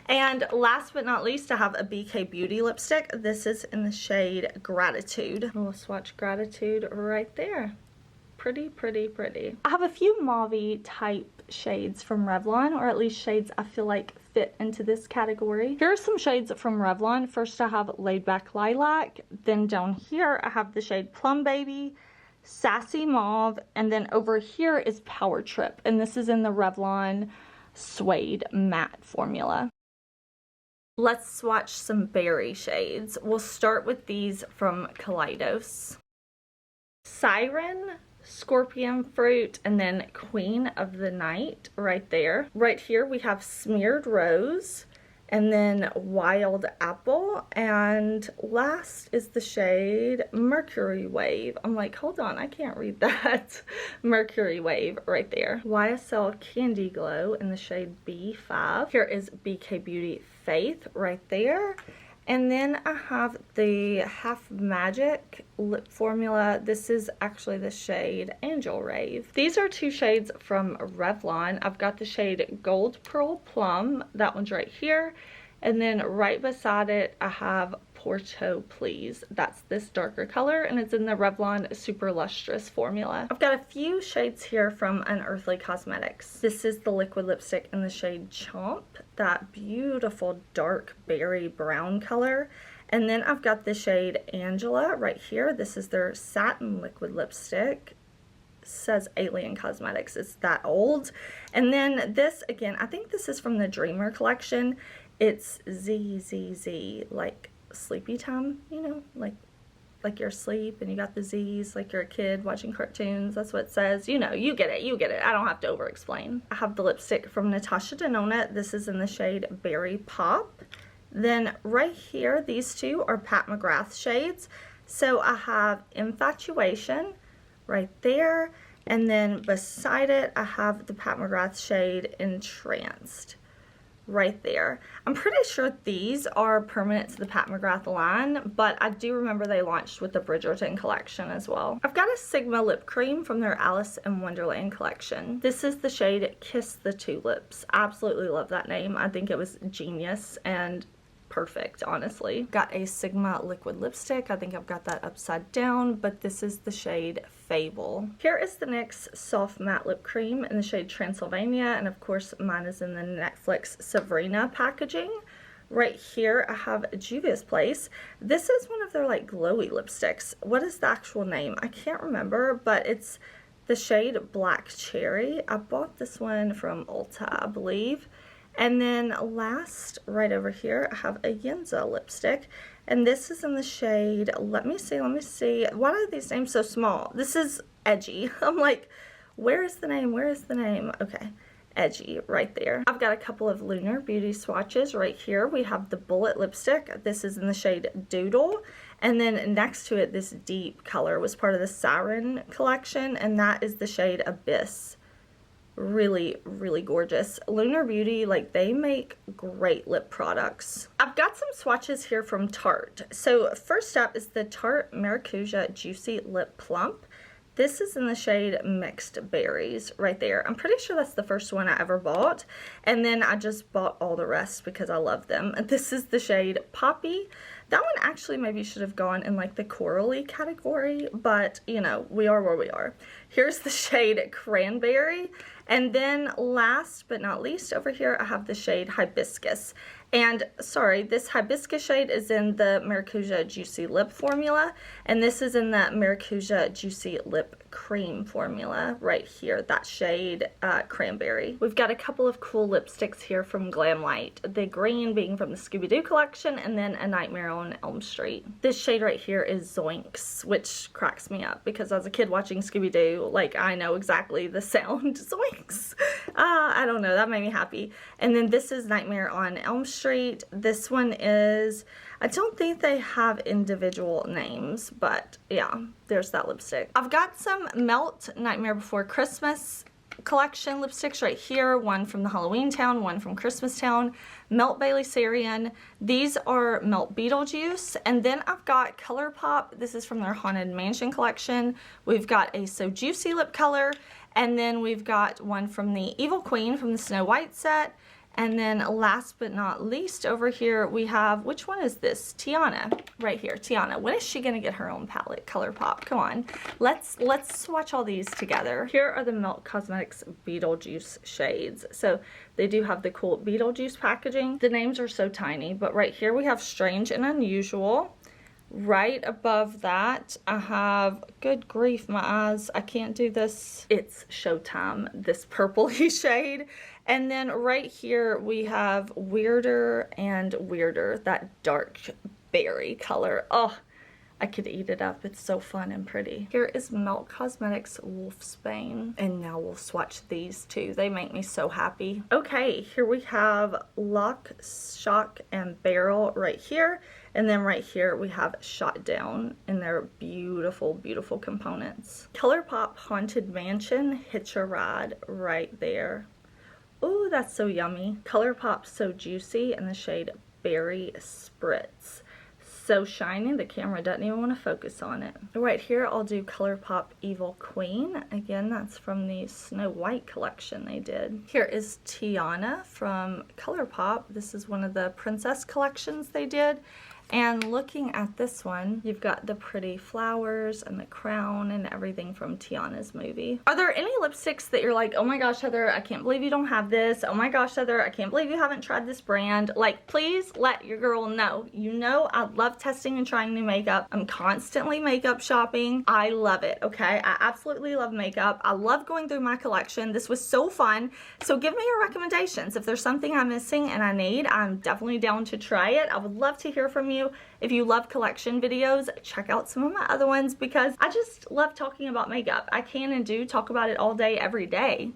And last but not least, I have a BK Beauty lipstick. This is in the shade Gratitude. We'll swatch Gratitude right there. Pretty, pretty, pretty. I have a few mauve type shades from Revlon, or at least shades I feel like fit into this category. Here are some shades from Revlon. First I have Laid Back Lilac, then down here I have the shade Plum Baby, Sassy Mauve, and then over here is Power Trip, and this is in the Revlon Suede Matte formula. Let's swatch some berry shades. We'll start with these from Kaleidos. Siren, Scorpion Fruit, and then Queen of the Night right there. Right here we have Smeared Rose, and then Wild Apple, and last is the shade Mercury Wave. I'm like, hold on, I can't read that. Mercury Wave right there. YSL Candy Glow in the shade B5. Here is BK Beauty Faith right there. And then I have the Half Magic lip formula. This is actually the shade Angel Rave. These are two shades from Revlon. I've got the shade Gold Pearl Plum. That one's right here. And then right beside it, I have Porto Please. That's this darker color, and it's in the Revlon Super Lustrous formula. I've got a few shades here from Unearthly Cosmetics. This is the liquid lipstick in the shade Chomp, that beautiful dark berry brown color. And then I've got the shade Angela right here. This is their satin liquid lipstick. Says Alien Cosmetics. It's that old. And then this, again, I think this is from the Dreamer collection. It's ZZZ, like sleepy time, you know, like you're asleep and you got the Z's, like you're a kid watching cartoons. That's what it says. You know, you get it, you get it. I don't have to over explain. I have the lipstick from Natasha Denona. This is in the shade Berry Pop. Then right here, these two are Pat McGrath shades. So I have Infatuation right there, and then beside it I have the Pat McGrath shade Entranced right there. I'm pretty sure these are permanent to the Pat McGrath line, but I do remember they launched with the Bridgerton collection as well. I've got a Sigma lip cream from their Alice in Wonderland collection. This is the shade Kiss the Tulips. Absolutely love that name. I think it was genius and perfect, honestly. Got a Sigma liquid lipstick. I think I've got that upside down, but this is the shade Fable. Here is the NYX soft matte lip cream in the shade Transylvania, and of course mine is in the Netflix Sabrina packaging. Right here I have Juvia's Place. This is one of their like glowy lipsticks. What is the actual name? I can't remember, but it's the shade Black Cherry. I bought this one from Ulta, I believe. And then last, right over here, I have a Yenza lipstick. And this is in the shade, let me see. Why are these names so small? This is Edgy. I'm like, where is the name? Where is the name? Okay, Edgy, right there. I've got a couple of Lunar beauty swatches right here. We have the Bullet lipstick. This is in the shade Doodle. And then next to it, this deep color was part of the Siren collection, and that is the shade Abyss. Really, really gorgeous. Lunar Beauty, like, they make great lip products. I've got some swatches here from Tarte. So first up is the Tarte Maracuja Juicy Lip Plump. This is in the shade Mixed Berries right there. I'm pretty sure that's the first one I ever bought, and then I just bought all the rest because I love them. This is the shade Poppy. That one actually maybe should have gone in like the corally category, but you know, we are where we are. Here's the shade Cranberry. And then last but not least, over here I have the shade Hibiscus. And sorry, this Hibiscus shade is in the Maracuja Juicy Lip formula, and this is in the Maracuja Juicy Lip Cream formula right here, that shade Cranberry. We've got a couple of cool lipsticks here from GlamLite, the green being from the Scooby-Doo collection, and then A Nightmare on Elm Street. This shade right here is Zoinks, which cracks me up because as a kid watching Scooby-Doo, like, I know exactly the sound Zoinks. I don't know, that made me happy. And then this is Nightmare on Elm Street. This one is, I don't think they have individual names, but yeah, there's that lipstick. I've got some Melt Nightmare Before Christmas collection lipsticks right here, one from the Halloween Town, one from Christmas Town, Melt Bailey Sarian. These are Melt Beetlejuice, and then I've got ColourPop. This is from their Haunted Mansion collection. We've got a So Juicy lip color, And then we've got one from the Evil Queen from the Snow White set. And then last but not least over here we have, which one is this? Tiana, right here. Tiana, when is she gonna get her own palette? ColourPop, come on. Let's swatch all these together. Here are the Milk Cosmetics Beetlejuice shades. So they do have the cool Beetlejuice packaging. The names are so tiny, but right here we have Strange and Unusual. Right above that, I have, good grief, my eyes, I can't do this. It's Showtime, this purpley shade. And then right here we have Weirder and Weirder, that dark berry color. Oh, I could eat it up. It's so fun and pretty. Here is Milk Cosmetics Wolfsbane. And now we'll swatch these two. They make me so happy. Okay, here we have Lock, Shock, and Barrel right here. And then right here we have Shot Down, and they're beautiful, beautiful components. ColourPop Haunted Mansion, Hitch a Ride right there. Ooh, that's so yummy. ColourPop So Juicy in the shade Berry Spritz. So shiny, the camera doesn't even want to focus on it. Right here, I'll do ColourPop Evil Queen. Again, that's from the Snow White collection they did. Here is Tiana from ColourPop. This is one of the princess collections they did. And looking at this one, you've got the pretty flowers and the crown and everything from Tiana's movie. Are there any lipsticks that you're like, oh my gosh, Heather, I can't believe you don't have this. Oh my gosh, Heather, I can't believe you haven't tried this brand. Like, please let your girl know. You know I love testing and trying new makeup. I'm constantly makeup shopping. I love it, okay? I absolutely love makeup. I love going through my collection. This was so fun. So give me your recommendations. If there's something I'm missing and I need, I'm definitely down to try it. I would love to hear from you. If you love collection videos, check out some of my other ones because I just love talking about makeup. I can and do talk about it all day, every day.